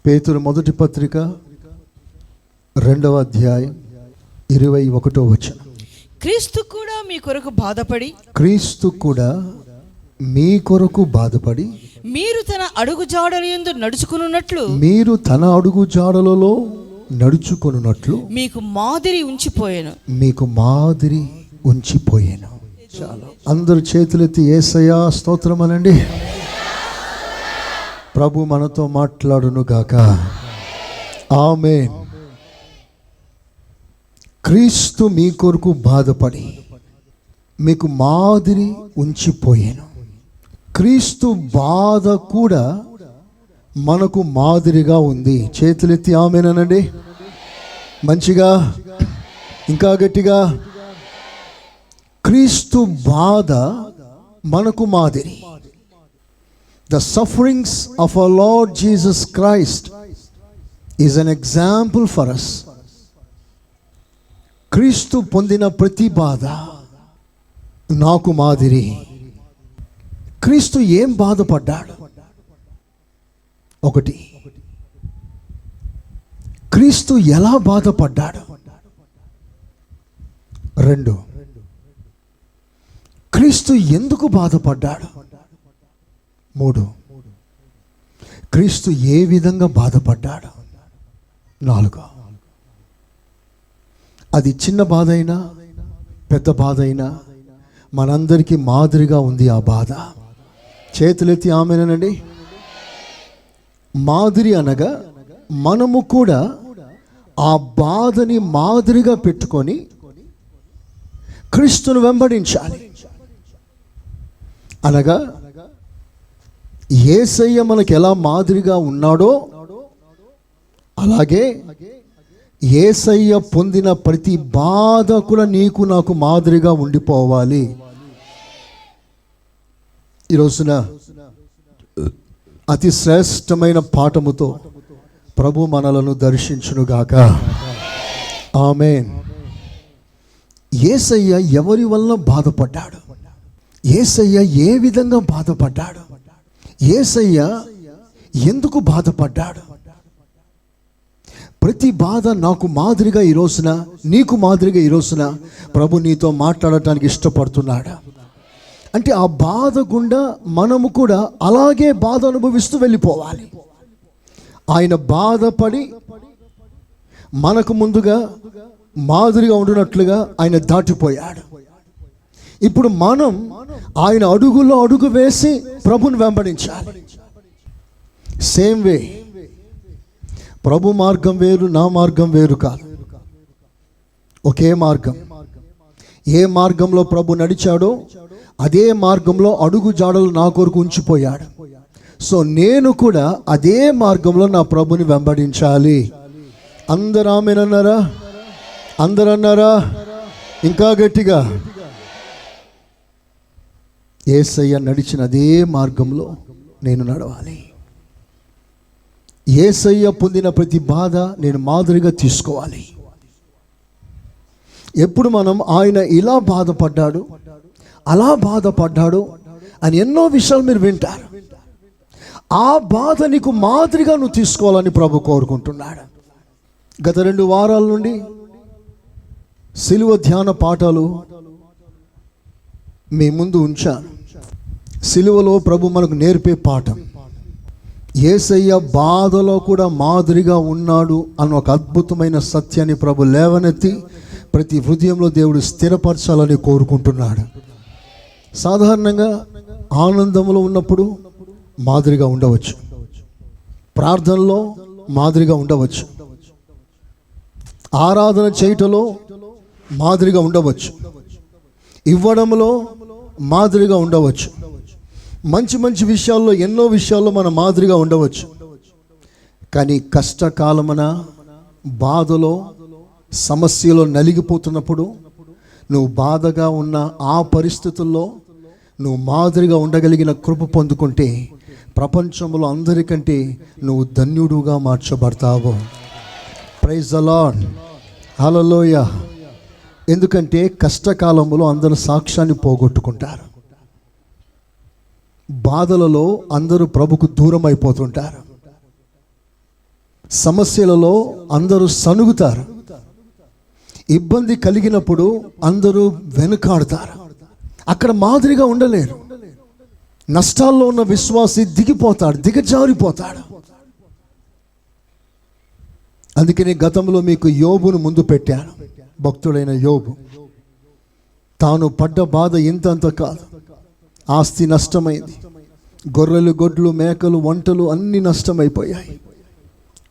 పేతురు మొదటి పత్రిక 2వ అధ్యాయం 21వ వచనం. క్రీస్తు కూడా మీ కొరకు బాధపడి మీరు తన అడుగు జాడలయందు నడుచుకొనున్నట్లు మీకు మాదిరి ఉంచిపోయాను. చాలా అందరు చేతులెత్తి యేసయ్యా స్తోత్రం అనండి. ప్రభు మనతో మాట్లాడును గాక. ఆమేన్. క్రీస్తు మీ కొరకు బాధపడి మీకు మాదిరి ఉంచిపోయాను. క్రీస్తు బాధ కూడా మనకు మాదిరిగా ఉంది. చేతులెత్తి ఆమేన్ అనండి. మంచిగా, ఇంకా గట్టిగా. క్రీస్తు బాధ మనకు మాదిరి. The sufferings of our Lord Jesus Christ is an example for us. క్రీస్తు పొందిన ప్రతి బాధ నాకు మాదిరి. క్రీస్తు ఏం బాధపడ్డాడు? ఒకటి, క్రీస్తు ఎలా బాధపడ్డాడు? 2, క్రీస్తు ఎందుకు బాధపడ్డాడు? 3, క్రీస్తు ఏ విధంగా బాధపడ్డాడు? 4, అది చిన్న బాధ అయినా పెద్ద బాధ అయినా మనందరికీ మాదిరిగా ఉంది ఆ బాధ. చేతులెత్తి ఆమేనండి. మాదిరి అనగా మనము కూడా ఆ బాధని మాదిరిగా పెట్టుకొని క్రీస్తును వెంబడించాలి. అనగా యేసయ్య మనకు ఎలా మాదిరిగా ఉన్నాడో అలాగే యేసయ్య పొందిన ప్రతి బాధ కూడా నీకు నాకు మాదిరిగా ఉండిపోవాలి. ఈరోజున అతి శ్రేష్టమైన పాఠముతో ప్రభు మనలను దర్శించునుగాక. ఆమేన్. యేసయ్య ఎవరి వల్ల బాధపడ్డాడు? యేసయ్య ఏ విధంగా బాధపడ్డాడు? యేసయ్య ఎందుకు బాధపడ్డాడు? ప్రతి బాధ నాకు మాదిరిగా ఈ రోజున, నీకు మాదిరిగా ఈ రోజున ప్రభు నీతో మాట్లాడటానికి ఇష్టపడుతున్నాడు. అంటే ఆ బాధ గుండా మనము కూడా అలాగే బాధ అనుభవిస్తూ వెళ్ళిపోవాలి. ఆయన బాధపడి మనకు ముందుగా మాదిరిగా ఉండినట్లుగా ఆయన దాటిపోయాడు. ఇప్పుడు మనం ఆయన అడుగులో అడుగు వేసి ప్రభుని వెంబడించాలి. Same way. ప్రభు మార్గం వేరు, నా మార్గం వేరు కాదు. ఒకే మార్గం. ఏ మార్గంలో ప్రభు నడిచాడో అదే మార్గంలో అడుగు జాడలు నా కొరకు ఉంచిపోయాడు. సో నేను కూడా అదే మార్గంలో నా ప్రభుని వెంబడించాలి. అందరూ ఆమేన్ అన్నారా? అందరూ అన్నారా? ఇంకా గట్టిగా. యేసయ్య నడిచిన అదే మార్గంలో నేను నడవాలి. యేసయ్య పొందిన ప్రతి బాధ నేను మాదిరిగా తీసుకోవాలి. ఎప్పుడు మనం ఆయన ఇలా బాధపడ్డాడు, అలా బాధపడ్డాడు అని ఎన్నో విషయాలు మీరు వింటారు. ఆ బాధ నీకు మాదిరిగా నువ్వు తీసుకోవాలని ప్రభు కోరుకుంటున్నాడు. గత 2 వారాల నుండి సిలువ ధ్యాన పాఠాలు మీ ముందు ఉంచాను. సిలువలో ప్రభు మనకు నేర్పే పాఠం, యేసయ్య బాధలో కూడా మాదిరిగా ఉన్నాడు అన్న ఒక అద్భుతమైన సత్యాన్ని ప్రభు లేవనెత్తి ప్రతి హృదయంలో దేవుడు స్థిరపరచాలని కోరుకుంటున్నాడు. సాధారణంగా ఆనందంలో ఉన్నప్పుడు మాదిరిగా ఉండవచ్చు, ప్రార్థనలో మాదిరిగా ఉండవచ్చు, ఆరాధన చేయటంలో మాదిరిగా ఉండవచ్చు, ఇవ్వడంలో మాదిరిగా ఉండవచ్చు, మంచి మంచి విషయాల్లో ఎన్నో విషయాల్లో మనం మాదిరిగా ఉండవచ్చు. కానీ కష్టకాలమున, బాధలో, సమస్యలో నలిగిపోతున్నప్పుడు నువ్వు బాధగా ఉన్న ఆ పరిస్థితుల్లో నువ్వు మాదిరిగా ఉండగలిగిన కృప పొందుకుంటే ప్రపంచంలో అందరికంటే నువ్వు ధన్యుడుగా మార్చబడతావు. Praise the Lord. హల్లెలూయా. ఎందుకంటే కష్టకాలంలో అందరూ సాక్ష్యాన్ని పోగొట్టుకుంటారు. బాధలలో అందరూ ప్రభుకు దూరం అయిపోతుంటారు. సమస్యలలో అందరూ సనుగుతారు, ఇబ్బంది కలిగినప్పుడు అందరూ వెనుకాడుతారు. అక్కడ మాదిరిగా ఉండలేరు. నష్టాల్లో ఉన్న విశ్వాసి దిగిపోతాడు, దిగజారిపోతాడు. అందుకని గతంలో మీకు యోబును ముందు పెట్టాను. భక్తుడైన యోబు తాను పడ్డ బాధ ఇంతంత కాదు. ఆస్తి నష్టమైంది, గొర్రెలు, గొడ్లు, మేకలు, వంటలు అన్నీ నష్టమైపోయాయి.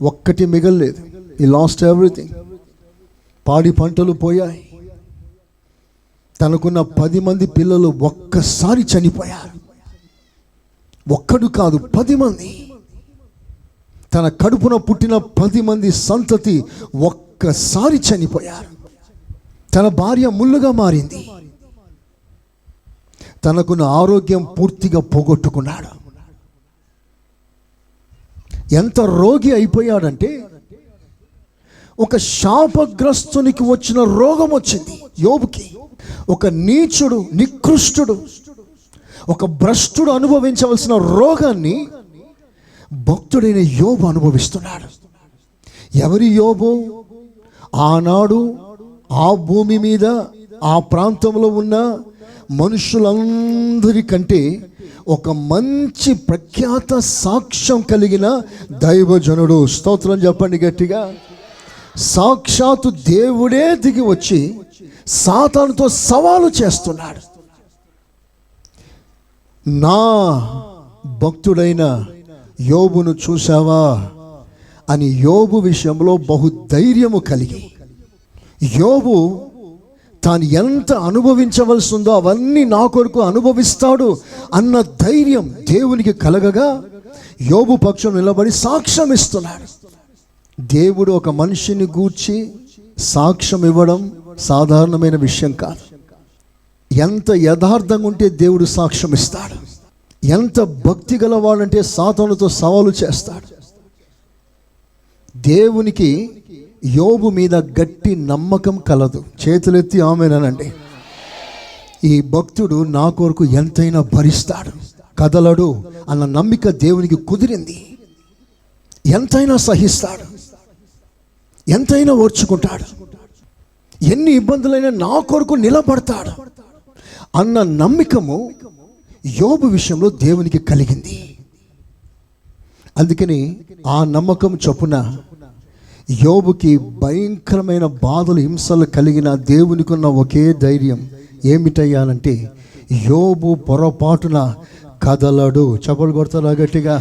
ఒక్కటి మిగల్లేదు. ఈ లాస్ట్ ఎవ్రీథింగ్. పాడి పంటలు పోయాయి. తనకున్న 10 మంది పిల్లలు ఒక్కసారి చనిపోయారు. ఒక్కడు కాదు, 10 మంది. తన కడుపున పుట్టిన 10 మంది సంతతి ఒక్కసారి చనిపోయారు. తన భార్య ముళ్ళుగా మారింది. తనకున్న ఆరోగ్యం పూర్తిగా పోగొట్టుకున్నాడు. ఎంత రోగి అయిపోయాడంటే ఒక శాపగ్రస్తునికి వచ్చిన రోగం వచ్చింది యోబుకి. ఒక నీచుడు, నికృష్టుడు, ఒక భ్రష్టుడు అనుభవించవలసిన రోగాన్ని భక్తుడైన యోబు అనుభవిస్తున్నాడు. ఎవరి యోబు? ఆనాడు ఆ భూమి మీద ఆ ప్రాంతంలో ఉన్న మనుషులందరికంటే ఒక మంచి ప్రఖ్యాత సాక్ష్యం కలిగిన దైవజనుడు. స్తోత్రం చెప్పండి గట్టిగా. సాక్షాత్తు దేవుడే దిగి వచ్చి సాతానుతో సవాలు చేస్తున్నాడు. నా భక్తుడైన యోబును చూసావా అని యోబు విషయంలో బహుధైర్యము కలిగి, యోబు తాను ఎంత అనుభవించవలసి ఉందో అవన్నీ నా కొరకు అనుభవిస్తాడు అన్న ధైర్యం దేవునికి కలగగా యోబు పక్షం నిలబడి సాక్ష్యం ఇస్తున్నాడు. దేవుడు ఒక మనిషిని గూర్చి సాక్ష్యం ఇవ్వడం సాధారణమైన విషయం కాదు. ఎంత యథార్థంగా ఉంటే దేవుడు సాక్ష్యం ఇస్తాడు. ఎంత భక్తి గలవాడంటే సాతానుతో సవాలు చేస్తాడు. దేవునికి యోబు మీద గట్టి నమ్మకం కలదు. చేతులెత్తి ఆమేనండి. ఈ భక్తుడు నా కొరకు ఎంతైనా భరిస్తాడు, కదలడు అన్న నమ్మిక దేవునికి కుదిరింది. ఎంతైనా సహిస్తాడు, ఎంతైనా ఓర్చుకుంటాడు, ఎన్ని ఇబ్బందులైనా నా కొరకు నిలబడతాడు అన్న నమ్మకము యోబు విషయంలో దేవునికి కలిగింది. అందుకని ఆ నమ్మకం చొప్పున యోబుకి భయంకరమైన బాధలు, హింసలు కలిగిన దేవునికి ఉన్న ఒకే ధైర్యం ఏమిటయ్యానంటే యోబు పొరపాటున కదలడు. చప్పలు కొడతారా గట్టిగా?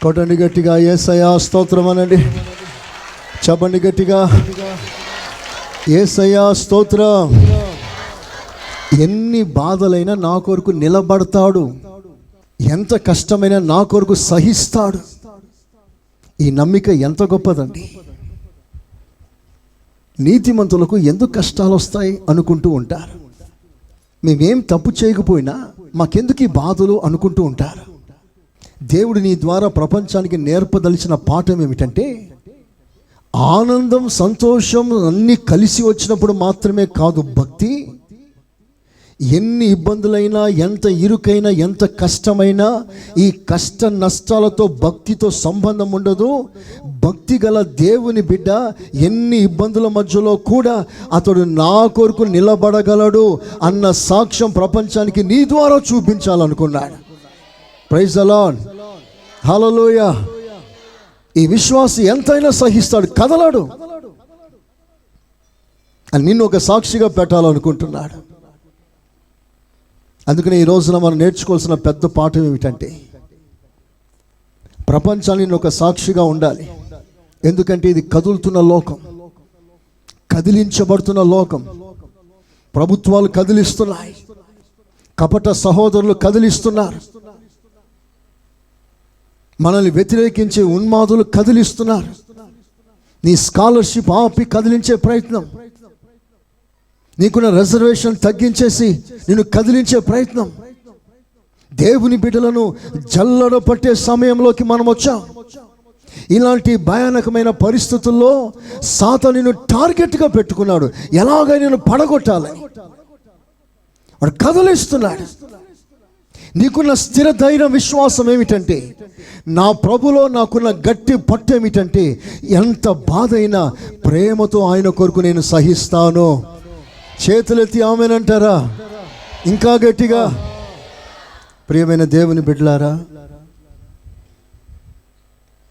కొట్టండి గట్టిగా. యేసయ్యా స్తోత్రం అనండి. చెప్పండి గట్టిగా, యేసయ్యా స్తోత్రం. ఎన్ని బాధలైనా నా కొరకు నిలబడతాడు, ఎంత కష్టమైనా నా కొరకు సహిస్తాడు. ఈ నమ్మిక ఎంత గొప్పదండి. నీతిమంతులకు ఎందుకు కష్టాలు వస్తాయి అనుకుంటూ ఉంటారు. మేమేం తప్పు చేయకపోయినా మాకెందుకు ఈ బాధలు అనుకుంటూ ఉంటారు. దేవుడు నీ ద్వారా ప్రపంచానికి నేర్పదలిచిన పాఠం ఏమిటంటే ఆనందం, సంతోషం అన్నీ కలిసి వచ్చినప్పుడు మాత్రమే కాదు భక్తి. ఎన్ని ఇబ్బందులైనా, ఎంత ఇరుకైనా, ఎంత కష్టమైనా ఈ కష్ట నష్టాలతో భక్తితో సంబంధం ఉండదు. భక్తి గల దేవుని బిడ్డ ఎన్ని ఇబ్బందుల మధ్యలో కూడా అతడు నా కొరకు నిలబడగలడు అన్న సాక్ష్యం ప్రపంచానికి నీ ద్వారా చూపించాలనుకున్నాడు. ప్రైజ్ ది లార్డ్, హల్లెలూయా. ఈ విశ్వాసి ఎంతైనా సహిస్తాడు, కదలడు అని నిన్ను ఒక సాక్షిగా పెట్టాలనుకుంటున్నాడు. అందుకని ఈ రోజున మనం నేర్చుకోవాల్సిన పెద్ద పాఠం ఏమిటంటే ప్రపంచాన్ని ఒక సాక్షిగా ఉండాలి. ఎందుకంటే ఇది కదులుతున్న లోకం, కదిలించబడుతున్న లోకం. ప్రభుత్వాలు కదిలిస్తున్నాయి, కపట సహోదరులు కదిలిస్తున్నారు, మనల్ని వ్యతిరేకించే ఉన్మాదులు కదిలిస్తున్నారు. నీ స్కాలర్షిప్ ఆపి కదిలించే ప్రయత్నం, నీకున్న రిజర్వేషన్ తగ్గించేసి నిన్ను కదిలించే ప్రయత్నం. దేవుని బిడ్డలను జల్లడ పట్టే సమయంలోకి మనం వచ్చాం. ఇలాంటి భయానకమైన పరిస్థితుల్లో సాతాను నిన్ను టార్గెట్గా పెట్టుకున్నాడు. ఎలాగైనా నిన్ను పడగొట్టాలని వాడు కదిలిస్తున్నాడు. నీకున్న స్థిర ధైర్యం, విశ్వాసం ఏమిటంటే, నా ప్రభులో నాకున్న గట్టి పట్టు ఏమిటంటే, ఎంత బాధ అయినా ప్రేమతో ఆయన కొరకు నేను సహిస్తాను. చేతులెత్తి ఆమెనంటారా? ఇంకా గట్టిగా. ప్రియమైన దేవుని బిడ్డలారా,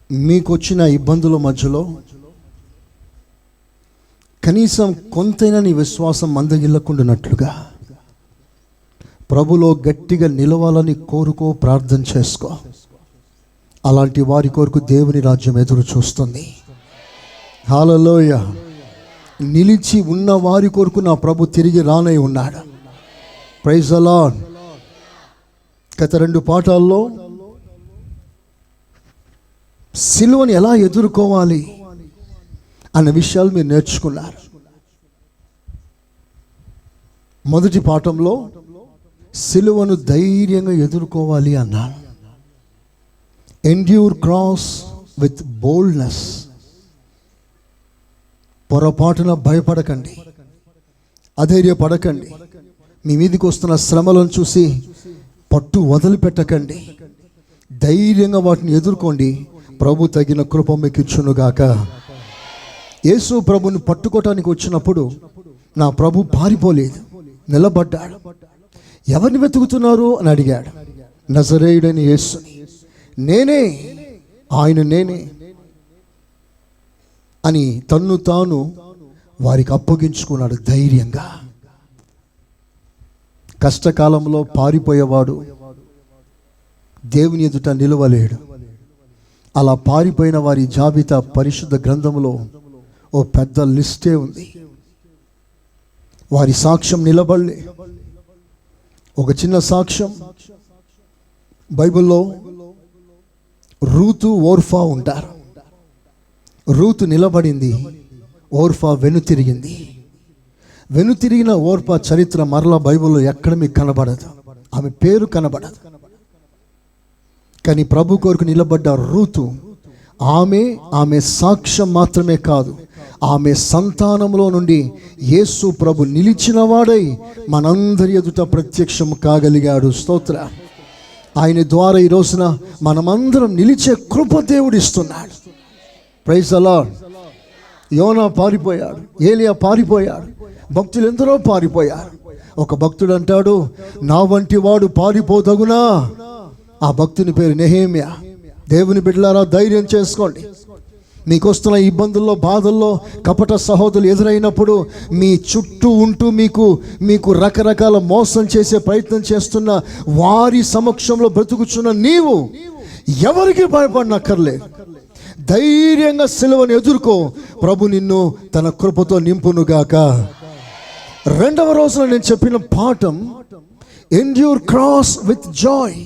మీకు వచ్చిన ఇబ్బందుల మధ్యలో కనీసం కొంతైనా నీ విశ్వాసం మందగిల్లకుండానట్లుగా ప్రభులో గట్టిగా నిలవాలని కోరుకో, ప్రార్థన చేసుకో. అలాంటి వారి కొరకు దేవుని రాజ్యం ఎదురు చూస్తుంది. హల్లెలూయా. నిలిచి ఉన్న వారి కొరకు నా ప్రభు తిరిగి రానై ఉన్నాడు. Praise the lord. గత 2 పాఠాల్లో సిలువని ఎలా ఎదుర్కోవాలి అన్న విషయాలు మీరు నేర్చుకున్నారు. మొదటి పాఠంలో సిలువను ధైర్యంగా ఎదుర్కోవాలి అన్నాను. Endure cross with boldness. పొరపాటున భయపడకండి, అధైర్యపడకండి. మీ మీదికి వస్తున్న శ్రమలను చూసి పట్టు వదిలిపెట్టకండి. ధైర్యంగా వాటిని ఎదుర్కోండి. ప్రభు తగిన కృప మీకు ఇచ్చునుగాక. యేసు ప్రభుని పట్టుకోవటానికి వచ్చినప్పుడు నా ప్రభు పారిపోలేదు, నిలబడ్డాడు. ఎవరిని వెతుకుతున్నారు అని అడిగాడు. నజరేయుడైన యేసుని. నేనే, ఆయన నేనే అని తన్ను తాను వారికి అప్పగించుకున్నాడు ధైర్యంగా. కష్టకాలంలో పారిపోయేవాడు దేవుని ఎదుట నిలవలేడు. అలా పారిపోయిన వారి జాబితా పరిశుద్ధ గ్రంథంలో ఓ పెద్ద లిస్టే ఉంది. వారి సాక్ష్యం నిలబడలే. ఒక చిన్న సాక్ష్యం బైబిల్లో రూతు, ఓర్ఫా ఉంటారు. రూతు నిలబడింది, ఓర్ఫా వెనుతిరిగింది. వెనుతిరిగిన ఓర్ఫా చరిత్ర మరలా బైబిల్లో ఎక్కడ మీకు కనబడదు, ఆమె పేరు కనబడదు. కానీ ప్రభు కొరకు నిలబడ్డ రూతు, ఆమె సాక్ష్యం మాత్రమే కాదు, ఆమె సంతానంలో నుండి యేసు ప్రభు నిలిచిన వాడై మనందరి ఎదుట ప్రత్యక్షం కాగలిగాడు. స్తోత్ర. ఆయన ద్వారా ఈ రోజున మనమందరం నిలిచే కృప దేవుడు ఇస్తున్నాడు. Praise the lord. యోనా పారిపోయాడు, ఏలియా పారిపోయాడు, భక్తులు ఎందరో పారిపోయారు. ఒక భక్తుడు అంటాడు, నా వంటి వాడు పారిపోదగునా? ఆ భక్తుని పేరు నెహెమ్యా. దేవుని బిడ్డలారా, ధైర్యం చేసుకోండి. మీకు వస్తున్న ఇబ్బందుల్లో, బాధల్లో కపట సహోదరులు ఎదురైనప్పుడు మీ చుట్టూ ఉంటూ మీకు రకరకాల మోసం చేసే ప్రయత్నం చేస్తున్న వారి సమక్షంలో బ్రతుకుచున్న నీవు ఎవరికి భయపడనక్కర్లేదు. ధైర్యంగా సిలువను ఎదుర్కో. ప్రభు నిన్ను తన కృపతో నింపునుగాక. 2వ రోజున నేను చెప్పిన పాఠం ఎండ్యూర్ క్రాస్ విత్ జాయ్.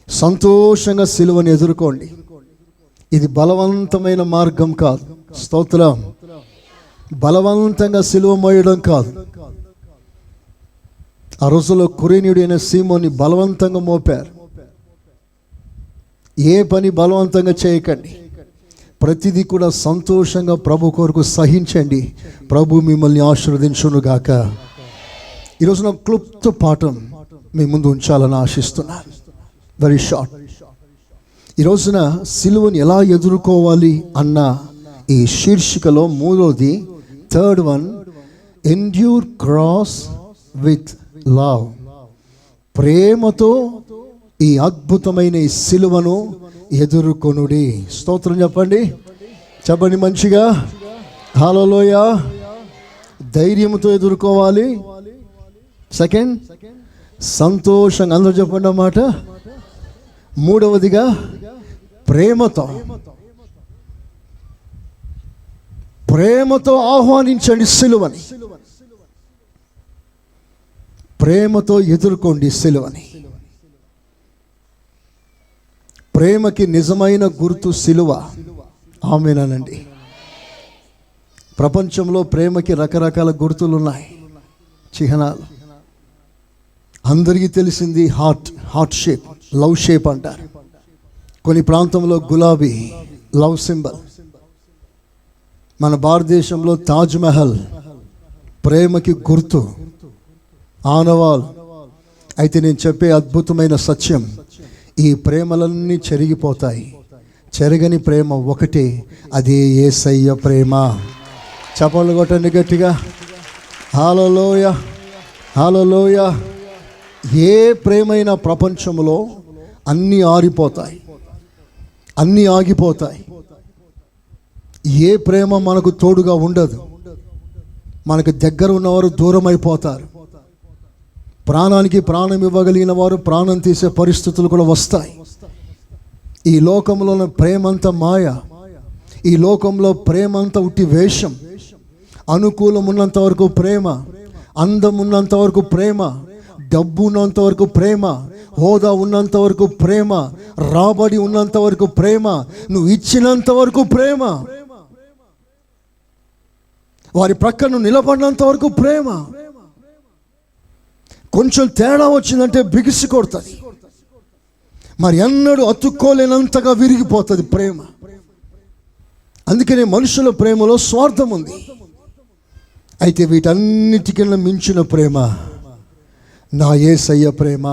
సంతోషంగా సిలువను ఎదుర్కోండి. ఇది బలవంతమైన మార్గం కాదు. స్తోత్రం. బలవంతంగా సిలువ మోయడం కాదు. ఆ రోజుల్లో కురేనీయుడు అయిన సీమోని బలవంతంగా మోపారు. ఏ పని బలవంతంగా చేయకండి. ప్రతిదీ కూడా సంతోషంగా ప్రభు కొరకు సహించండి. ప్రభు మిమ్మల్ని ఆశీర్వదించునుగాక. ఈరోజు నా క్లుప్త పాఠం మీ ముందు ఉంచాలని ఆశిస్తున్నాను. Very short. ఈ రోజున సిలువను ఎలా ఎదుర్కోవాలి అన్న ఈ శీర్షికలో 3వది, third one, endure cross with love. ప్రేమతో ఈ అద్భుతమైన ఈ సిలువను ఎదుర్కొనుడి. స్తోత్రం చెప్పండి, చెప్పండి మంచిగా. హల్లెలూయా. ధైర్యంతో ఎదుర్కోవాలి. సెకండ్, సంతోషంగా. అందరూ చెప్పండి అన్నమాట. 3వదిగా ప్రేమతో ఆహ్వానించండి సిలువని. ప్రేమతో ఎదుర్కోండి సిలువని. ప్రేమకి నిజమైన గుర్తు సిలువ. ఆమేనండి. ప్రపంచంలో ప్రేమకి రకరకాల గుర్తులు ఉన్నాయి, చిహ్నాలు. అందరికీ తెలిసింది హార్ట్ షేప్, లవ్ షేప్ అంటారు. కొన్ని ప్రాంతంలో గులాబీ, లవ్ సింబల్. మన భారతదేశంలో తాజ్ మహల్ ప్రేమకి గుర్తు, ఆనవాల్. అయితే నేను చెప్పే అద్భుతమైన సత్యం, ఈ ప్రేమలన్నీ చెరిగిపోతాయి. చెరగని ప్రేమ ఒకటే, అదే యేసయ్య ప్రేమ. చప్పట్లు కొట్టండి గట్టిగా. హల్లెలూయా, హల్లెలూయా. ఏ ప్రేమైన ప్రపంచంలో అన్నీ ఆరిపోతాయి, అన్నీ ఆగిపోతాయి. ఏ ప్రేమ మనకు తోడుగా ఉండదు. మనకు దగ్గర ఉన్నవారు దూరం అయిపోతారు. ప్రాణానికి ప్రాణం ఇవ్వగలిగిన వారు ప్రాణం తీసే పరిస్థితులు కూడా వస్తాయి. ఈ లోకంలో ప్రేమ అంతా మాయ. ఈ లోకంలో ప్రేమ అంతా ఉట్టి వేషం. అనుకూలం ఉన్నంత వరకు ప్రేమ, అందం ఉన్నంత వరకు ప్రేమ, డబ్బు ఉన్నంత వరకు ప్రేమ, హోదా ఉన్నంత వరకు ప్రేమ, రాబడి ఉన్నంత వరకు ప్రేమ, నువ్వు ఇచ్చినంత వరకు ప్రేమ, వారి ప్రక్కన నిలబడినంత వరకు ప్రేమ. కొంచెం తేడా వచ్చిందంటే బిగిసి కొడుతుంది. మరి ఎన్నడూ అతుక్కోలేనంతగా విరిగిపోతుంది ప్రేమ. అందుకనే మనుషుల ప్రేమలో స్వార్థం ఉంది. అయితే వీటన్నిటికన్నా మించిన ప్రేమ నా యేసయ్య ప్రేమ.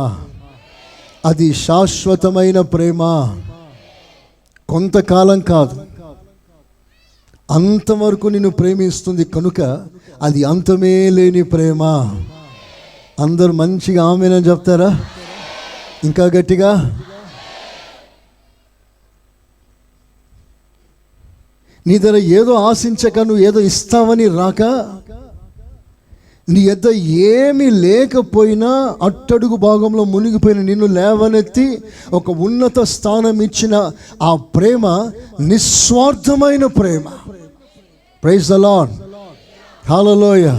అది శాశ్వతమైన ప్రేమ. కొంతకాలం కాదు, అంతవరకు నిన్ను ప్రేమిస్తుంది కనుక అది అంతమే లేని ప్రేమ. అందరూ మంచిగా ఆమేనని చెప్తారా? ఇంకా గట్టిగా. నీ దగ్గర ఏదో ఆశించక, నువ్వు ఏదో ఇస్తావని రాక, నీ యొద్ద ఏమీ లేకపోయినా అట్టడుగు భాగంలో మునిగిపోయిన నిన్ను లేవనెత్తి ఒక ఉన్నత స్థానం ఇచ్చిన ఆ ప్రేమ నిస్వార్థమైన ప్రేమ. ప్రైజ్ ది లార్డ్, హల్లెలూయా.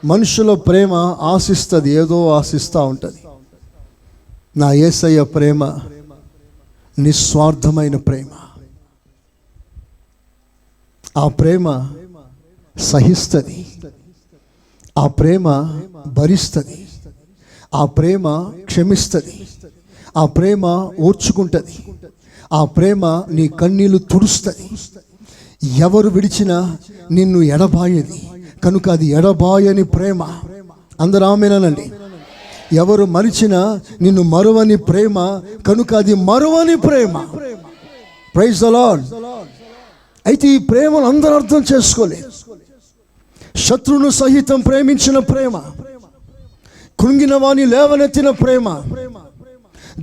మనుషుల ప్రేమ ఆశిస్తుంది, ఏదో ఆశిస్తూ ఉంటుంది. నా యేసయ్య ప్రేమ నిస్వార్థమైన ప్రేమ. ఆ ప్రేమ సహిస్తుంది, ఆ ప్రేమ భరిస్తుంది, ఆ ప్రేమ క్షమిస్తుంది, ఆ ప్రేమ ఓర్చుకుంటుంది, ఆ ప్రేమ నీ కన్నీళ్లు తుడుస్తుంది. ఎవరు విడిచినా నిన్ను ఎడబాయేది కనుక అది ఎడబాయని ప్రేమ. అందరూ ఆమేనండి. ఎవరు మరిచినా నిన్ను మరువని ప్రేమ కనుక అది మరువని ప్రేమ. Praise the lord. అయితే ఈ ప్రేమను అందరూ అర్థం చేసుకోలేదు. శత్రువును సహితం ప్రేమించిన ప్రేమ, కృంగిన వాణ్ణి లేవనెత్తిన ప్రేమ,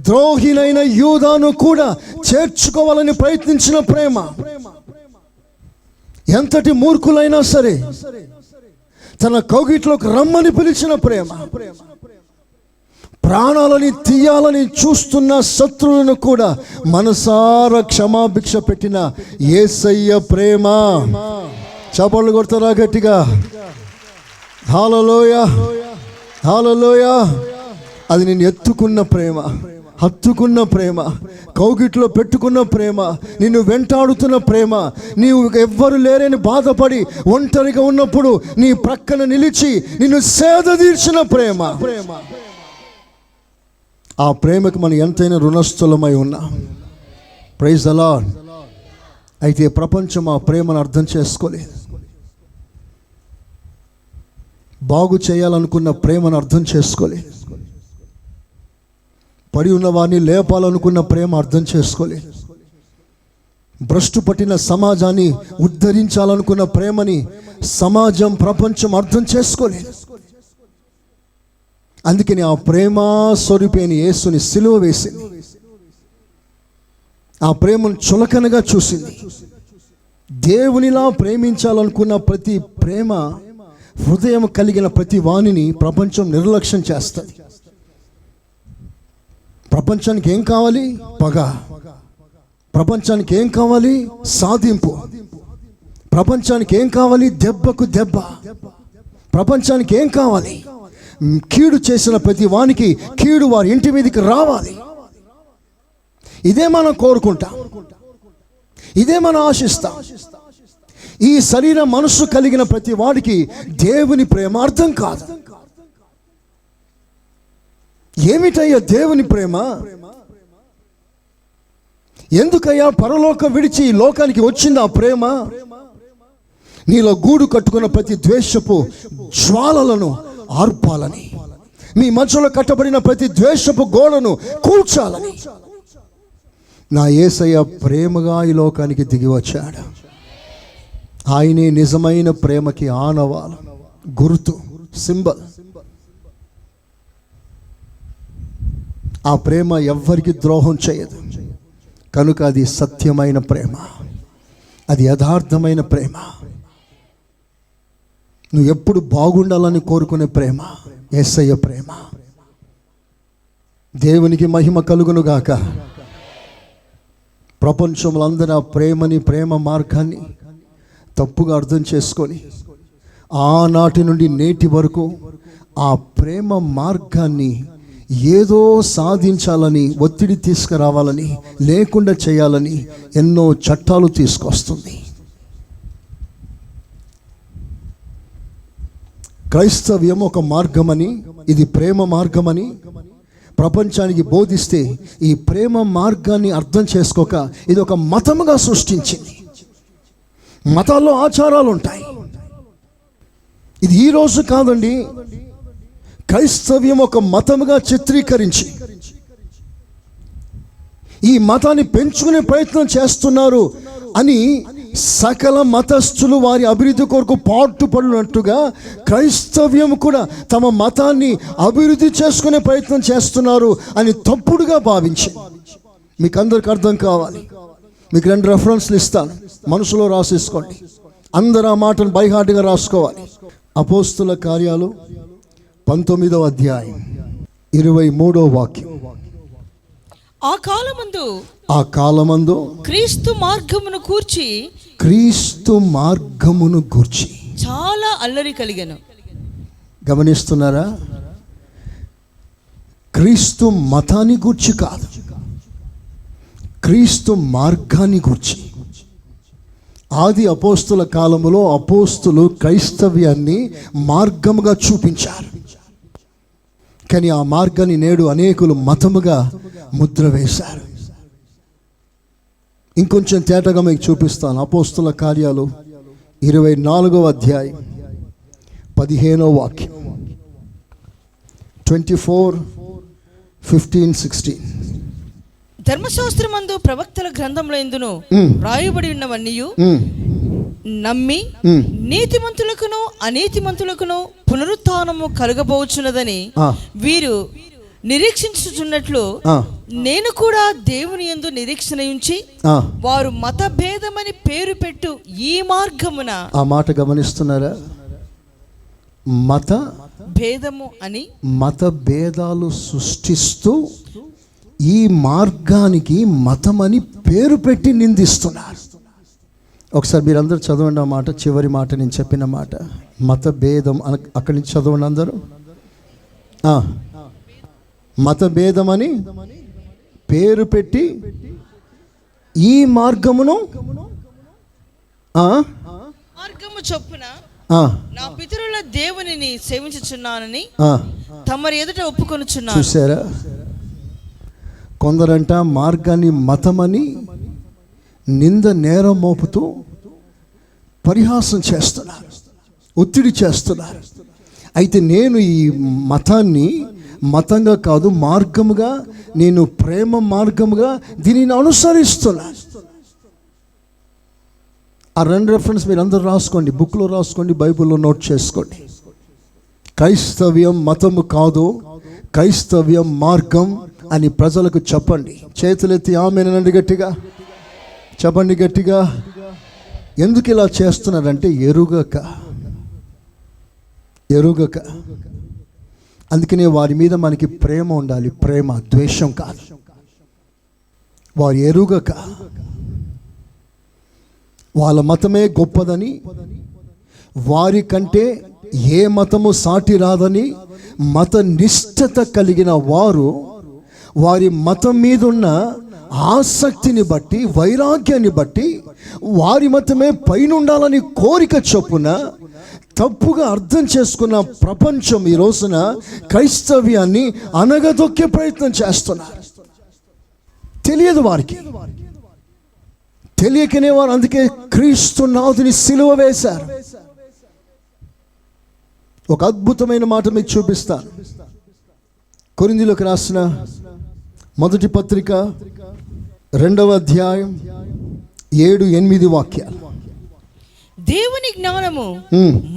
ద్రోహినైన యూదాను కూడా చేర్చుకోవాలని ప్రయత్నించిన ప్రేమ, ఎంతటి మూర్ఖులైనా సరే తన కౌగిట్లోకి రమ్మని పిలిచిన ప్రేమ, ప్రాణాలని తీయాలని చూస్తున్న శత్రువులను కూడా మనసారా క్షమాభిక్ష పెట్టిన యేసయ్య ప్రేమ. చప్పట్లు కొడతారా గట్టిగా? హల్లెలూయా, హల్లెలూయా. అది నేను ఎత్తుకున్న ప్రేమ, హత్తుకున్న ప్రేమ, కౌగిట్లో పెట్టుకున్న ప్రేమ, నిన్ను వెంటాడుతున్న ప్రేమ, నీవు ఎవ్వరు లేరని బాధపడి ఒంటరిగా ఉన్నప్పుడు నీ ప్రక్కన నిలిచి నిన్ను సేద తీర్చిన ప్రేమ. ఆ ప్రేమకు మనం ఎంతైనా రుణస్థులమై ఉన్నాం. Praise the lord. అయితే ప్రపంచం ఆ ప్రేమను అర్థం చేసుకోలేదు. బాగు చేయాలనుకున్న ప్రేమను అర్థం చేసుకోలేదు. పడి ఉన్న వారిని లేపాలనుకున్న ప్రేమ అర్థం చేసుకోలేదు. భ్రష్టు పట్టిన సమాజాన్ని ఉద్ధరించాలనుకున్న ప్రేమని సమాజం, ప్రపంచం అర్థం చేసుకోలేదు. అందుకని ఆ ప్రేమ స్వరూపైన యేసుని సిలువ వేసింది. ఆ ప్రేమను చులకనగా చూసింది. దేవునిలా ప్రేమించాలనుకున్న ప్రతి ప్రేమ, హృదయం కలిగిన ప్రతి వాణిని ప్రపంచం నిర్లక్ష్యం చేస్తుంది. ప్రపంచానికి ఏం కావాలి? పగ. ప్రపంచానికి ఏం కావాలి? సాధింపు. ప్రపంచానికి ఏం కావాలి? దెబ్బకు దెబ్బ. ప్రపంచానికి ఏం కావాలి? కీడు చేసిన ప్రతి వానికి కీడు వారి ఇంటి మీదకి రావాలి. ఇదే మనం కోరుకుంటాం, ఇదే మనం ఆశిస్తాం. ఈ శరీర మనస్సు కలిగిన ప్రతి వాడికి దేవుని ప్రేమ అర్థం కాదు. ఏమిటయ్యా దేవుని ప్రేమ? ఎందుకయ్యా పరలోకం విడిచి ఈ లోకానికి వచ్చింది ఆ ప్రేమ? నీలో గూడు కట్టుకున్న ప్రతి ద్వేషపు జ్వాలలను ఆర్పాలని, మీ మధ్యలో కట్టబడిన ప్రతి ద్వేషపు గోడను కూల్చాలని నా యేసయ్య ప్రేమగా ఈ లోకానికి దిగి వచ్చాడు. ఆయనే నిజమైన ప్రేమకి ఆనవాలు, గుర్తు, సింబల్. ఆ ప్రేమ ఎవ్వరికి ద్రోహం చేయదు కనుక అది సత్యమైన ప్రేమ, అది యథార్థమైన ప్రేమ. నువ్వు ఎప్పుడు బాగుండాలని కోరుకునే ప్రేమ యేసయ్య ప్రేమ. దేవునికి మహిమ కలుగును గాక. ప్రపంచంలో అందరూ ఆ ప్రేమ మార్గాన్ని తప్పుగా అర్థం చేసుకొని ఆనాటి నుండి నేటి వరకు ఆ ప్రేమ మార్గాన్ని ఏదో సాధించాలని, ఒత్తిడి తీసుకురావాలని, లేకుండా చేయాలని ఎన్నో చట్టాలు తీసుకొస్తుంది. క్రైస్తవ్యం ఒక మార్గమని, ఇది ప్రేమ మార్గమని ప్రపంచానికి బోధిస్తే ఈ ప్రేమ మార్గాన్ని అర్థం చేసుకోక ఇది ఒక మతముగా సృష్టించింది. మతాల్లో ఆచారాలు ఉంటాయి. ఇది ఈరోజు కాదండి, క్రైస్తవ్యం ఒక మతముగా చిత్రీకరించి ఈ మతాన్ని పెంచుకునే ప్రయత్నం చేస్తున్నారు అని సకల మతస్థులు వారి అభివృద్ధి కొరకు పాటుపడినట్టుగా క్రైస్తవ్యం కూడా తమ మతాన్ని అభివృద్ధి చేసుకునే ప్రయత్నం చేస్తున్నారు అని తప్పుడుగా భావించి, మీకు అందరికి అర్థం కావాలి. మీకు 2 రెఫరెన్స్లు ఇస్తాను, మనసులో రాసేసుకోండి. అందరూ ఆ మాటను బైహార్ట్గా రాసుకోవాలి. అపోస్తుల కార్యాలు 19వ అధ్యాయం 23వ వాక్యం. ఆ కాలమందు క్రీస్తు మార్గమును గూర్చి చాలా అల్లరి కలిగెను. గమనిస్తున్నారా? క్రీస్తు మతాన్ని గూర్చి కాదు, క్రీస్తు మార్గాన్ని గూర్చి. ఆది అపోస్తుల కాలములో అపోస్తులు క్రైస్తవ్యాన్ని మార్గముగా చూపించారు. కానీ ఆ మార్గాన్ని నేడు అనేకులు మతముగా ముద్ర వేశారు. ఇంకొంచెం తేటగా మీకు చూపిస్తాను. అపోస్తుల కార్యాలు 24వ అధ్యాయం 15వ వాక్యం. 24:15-16. ధర్మశాస్త్రమందు ప్రవక్తల గ్రంథముల యందును రాయబడి ఉన్నవన్నీయు నమ్మి నీతిమంతులకును అనీతిమంతులకును పునరుత్థానము కలుగబోచున్నదని వీరు నిరీక్షించుచున్నట్లు నేను కూడా దేవుని యందు నిరీక్షణ ఉంచి వారు మత భేదమని పేరు పెట్టు ఈ మార్గమున. ఆ మాట గమనిస్తున్నారా? మత భేదము అని, మత భేదాలు సృష్టిస్తూ ఈ మార్గానికి మతమని పేరు పెట్టి నిందిస్తున్నారు. ఒకసారి మీరందరూ చదవండి ఆ మాట, చివరి మాట నేను చెప్పిన మాట. మత భేదం అక్కడి నుంచి చదవండి అందరూ. మత భేదమని పేరు పెట్టి ఈ మార్గమును మార్గము చొప్పున నా పితరుల దేవునిని సేవించుచున్నానని తమరి ఎదుట ఒప్పుకొనుచున్నారు. చూసారా? కొందరంట మార్గాన్ని మతమని నింద నేరం మోపుతూ పరిహాసం చేస్తున్నారు, ఒత్తిడి చేస్తున్నారు. అయితే నేను ఈ మతాన్ని మతంగా కాదు, మార్గముగా, నేను ప్రేమ మార్గముగా దీనిని అనుసరిస్తున్నాను. ఆ 2 రెఫరెన్స్ మీరు అందరూ రాసుకోండి, బుక్లో రాసుకోండి, బైబిల్లో నోట్ చేసుకోండి. క్రైస్తవ్యం మతము కాదు, క్రైస్తవ్యం మార్గం అని ప్రజలకు చెప్పండి. చేతులెత్తి ఆమేనండి గట్టిగా చెప్పండి, గట్టిగా. ఎందుకు ఇలా చేస్తున్నారంటే ఎరుగక. అందుకనే వారి మీద మనకి ప్రేమ ఉండాలి, ప్రేమ, ద్వేషం కాదు. వారు ఎరుగక వాళ్ళ మతమే గొప్పదని, వారి కంటే ఏ మతము సాటి రాదని మత నిష్ఠత కలిగిన వారు వారి మతం మీద ఉన్న ఆసక్తిని బట్టి, వైరాగ్యాన్ని బట్టి వారి మతమే పైన ఉండాలని కోరిక చొప్పున తప్పుగా అర్థం చేసుకున్న ప్రపంచం ఈ రోజున క్రైస్తవ్యాన్ని అనగదొక్కే ప్రయత్నం చేస్తున్నారు. తెలియదు వారికి, తెలియకనే వారు అందుకే క్రీస్తు నాథుని సిలువ వేశారు. ఒక అద్భుతమైన మాట మీకు చూపిస్తాను. కొరింథీయులకు రాసిన మొదటి పత్రిక 2వ అధ్యాయం 7-8 వాక్యాలు. దేవుని జ్ఞానము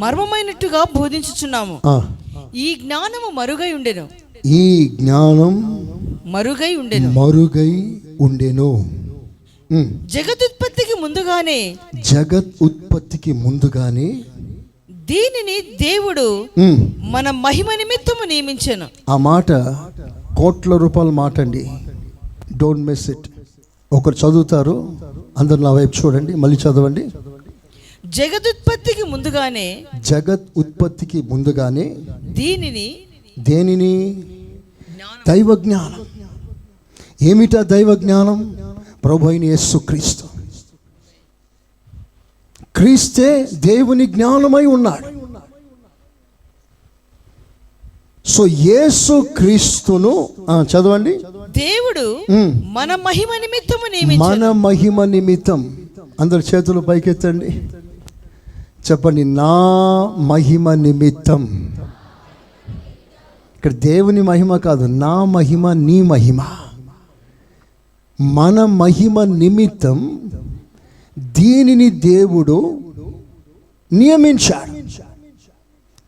మర్మమైనట్టుగా బోధించుచున్నాము. ఈ జ్ఞానము మరుగై ఉండెను. ఈ జ్ఞానం మరుగై ఉండెను. జగదుత్పత్తికి ముందుగానే దీనిని దేవుడు మన మహిమ నిమిత్తము నియమించెను. ఆ మాట కోట్ల రూపాయల మాట అండి. Don't miss it. ఒకరు చదువుతారు, అందరు నా వైపు చూడండి, మళ్ళీ చదవండి. జగత్ ఉత్పత్తికి ముందుగానే దేనిని దైవ జ్ఞానం. ఏమిటా దైవ జ్ఞానం? ప్రభు అయిన యేసుక్రీస్తు. క్రీస్తే దేవుని జ్ఞానమై ఉన్నాడు. సో యేసు క్రీస్తును చదవండి. దేవుడు మన మహిమ నిమిత్తం అందరు చేతులు పైకెత్తండి, చెప్పండి, నా మహిమ నిమిత్తం. ఇక్కడ దేవుని మహిమ కాదు, నా మహిమ, నీ మహిమ. మన మహిమ నిమిత్తం దీనిని దేవుడు నియమించాడు.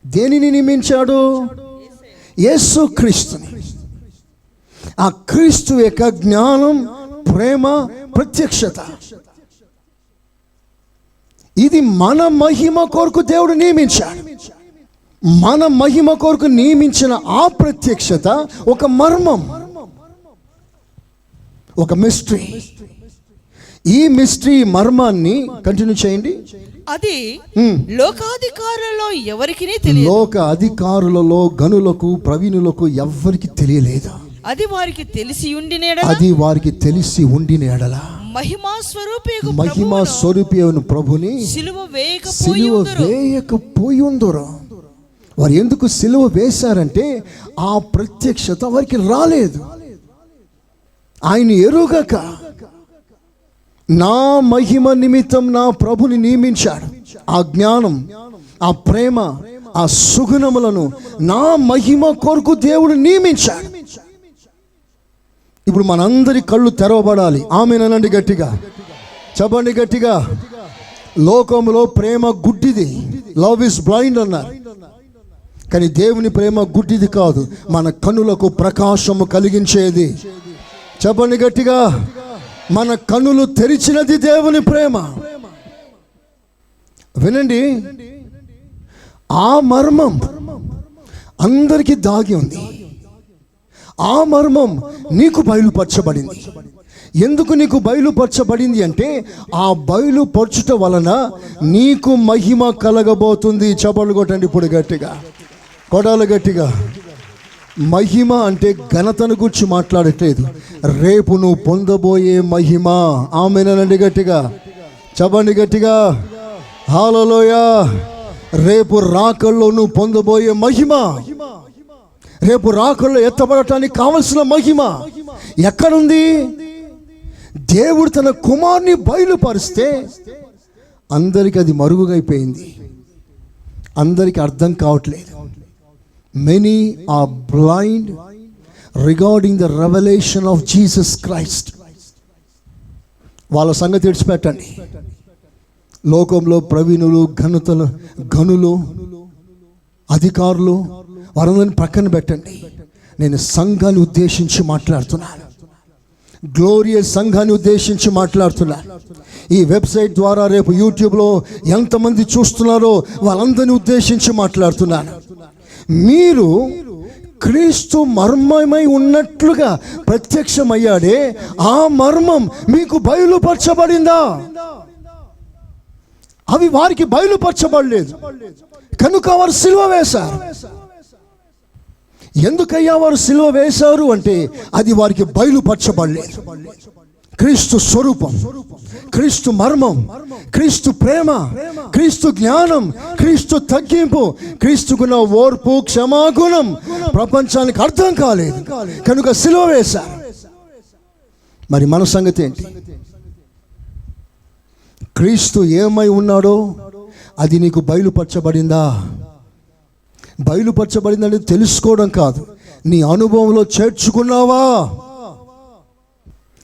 దేనిని నియమించాడు? యేసుక్రీస్తుని. ఆ క్రీస్తు యొక్క జ్ఞానం, ప్రేమ, ప్రత్యక్షత, ఇది మన మహిమ కొరకు దేవుడు నియమించాడు. మన మహిమ కొరకు నియమించిన ఆ ప్రత్యక్షత ఒక మర్మం, ఒక మిస్టరీ. ఈ మిస్టరీ మర్మాన్ని కంటిన్యూ చేయండి. అది లోకాధికారులలో ఎవరికి తెలియదు. లోక అధికారులలో, గనులకు, ప్రవీణులకు ఎవ్వరికి తెలియలేదు. అది వారికి తెలిసి ఉండిన ఎడల మహిమా స్వరూపియైన ప్రభుని సిలువ వేయకపోయి ఉందురు. వారు ఎందుకు సిలువ వేశారంటే ఆ ప్రత్యక్షత వారికి రాలేదు. ఆయన ఎరుగక నా మహిమ నిమిత్తం నా ప్రభుని నియమించాడు. ఆ జ్ఞానం, ఆ ప్రేమ, ఆ సుగుణములను నా మహిమ కొరకు దేవుడు నియమించాడు. ఇప్పుడు మనందరి కళ్ళు తెరవబడాలి. ఆమేనండి గట్టిగా, చెప్పండి గట్టిగా. లోకంలో ప్రేమ గుడ్డిది, లవ్ ఇస్ బ్లైండ్ అన్నారు. కానీ దేవుని ప్రేమ గుడ్డిది కాదు, మన కన్నులకు ప్రకాశము కలిగించేది. చెప్పండి గట్టిగా. మన కన్నులు తెరిచినది దేవుని ప్రేమ. వినండి, ఆ మర్మం అందరికీ దాగి ఉంది. ఆ మర్మం నీకు బయలుపరచబడింది. ఎందుకు నీకు బయలుపరచబడింది అంటే ఆ బయలుపరచుట వలన నీకు మహిమ కలగబోతుంది. చపలు కొట్టండి ఇప్పుడు గట్టిగా, కొడాలి గట్టిగా. మహిమ అంటే ఘనతను గురించి మాట్లాడట్లేదు, రేపు నువ్వు పొందబోయే మహిమ. ఆమేనండి గట్టిగా, చెప్పండి గట్టిగా. హల్లెలూయా. రేపు రాకల్లో నువ్వు పొందబోయే మహిమ, రేపు రాకల్లో ఎత్తబడటానికి కావలసిన మహిమ ఎక్కడుంది? దేవుడు తన కుమారుని బయలుపరిస్తే అందరికి అది మరుగుగైపోయింది, అందరికి అర్థం కావట్లేదు. Many are blind regarding the revelation of Jesus Christ. వాళ్ళ సంగతి విడిచిపెట్టండి. లోకంలో ప్రవీణులు, గనులు, అధికారులు, వారందరిని పక్కన పెట్టండి. నేను సంఘాన్ని ఉద్దేశించి మాట్లాడుతున్నాను, గ్లోరియస్ సంఘాన్ని ఉద్దేశించి మాట్లాడుతున్నాను. ఈ వెబ్సైట్ ద్వారా రేపు యూట్యూబ్లో ఎంతమంది చూస్తున్నారో వాళ్ళందరినీ ఉద్దేశించి మాట్లాడుతున్నాను. మీరు క్రీస్తు మర్మమై ఉన్నట్లుగా ప్రత్యక్షమయ్యాడే, ఆ మర్మం మీకు బయలుపరచబడిందా? అవి వారికి బయలుపరచబడలేదు కనుక వారు సిలువ వేశారు. ఎందుకయ్యా వారు సిలువ వేశారు అంటే అది వారికి బయలుపరచబడలేదు. క్రీస్తు స్వరూపం, క్రీస్తు మర్మం, క్రీస్తు ప్రేమ, క్రీస్తు జ్ఞానం, క్రీస్తు తగ్గింపు, క్రీస్తుకున్న ఓర్పు, క్షమాగుణం ప్రపంచానికి అర్థం కాలేదు కనుక సిలువ వేశారు. మరి మన సంగతి ఏంటి? క్రీస్తు ఏమై ఉన్నాడో అది నీకు బయలుపరచబడిందా? బయలుపరచబడిందని తెలుసుకోవడం కాదు, నీ అనుభవంలో చేర్చుకున్నావా?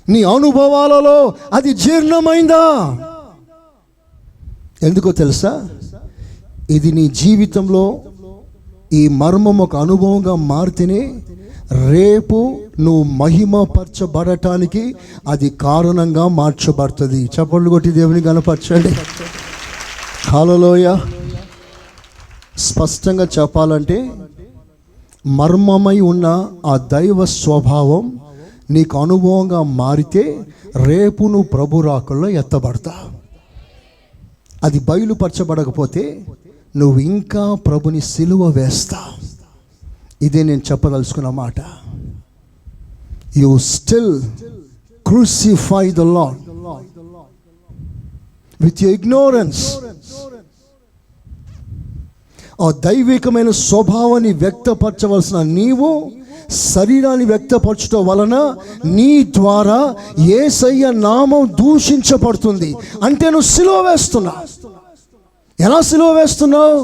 నీ అనుభవాలలో అది జీర్ణమైందా? ఎందుకో తెలుసా, ఇది నీ జీవితంలో ఈ మర్మం ఒక అనుభవంగా మారితేనే రేపు నువ్వు మహిమపరచబడటానికి అది కారణంగా మార్చబడుతుంది. చప్పట్లు కొట్టి దేవుని కనపరచండి. హల్లెలూయా. స్పష్టంగా చెప్పాలంటే మర్మమై ఉన్న ఆ దైవ స్వభావం నీకు అనుభవంగా మారితే రేపు నువ్వు ప్రభు రాకల్లో ఎత్తబడతావు. అది బయలుపరచబడకపోతే నువ్వు ఇంకా ప్రభుని సిలువ వేస్తావు. ఇదే నేను చెప్పదలుచుకున్న మాట. You still crucify the lord with your ignorance. ఆ దైవికమైన స్వభావాన్ని వ్యక్తపరచవలసిన నీవు శరీరాన్ని వ్యక్తపరచడం వలన నీ ద్వారా యేసయ్య నామం దూషించబడుతుంది. అంటే నువ్వు సిలువ వేస్తున్నావు. ఎలా సిలువ వేస్తున్నావు?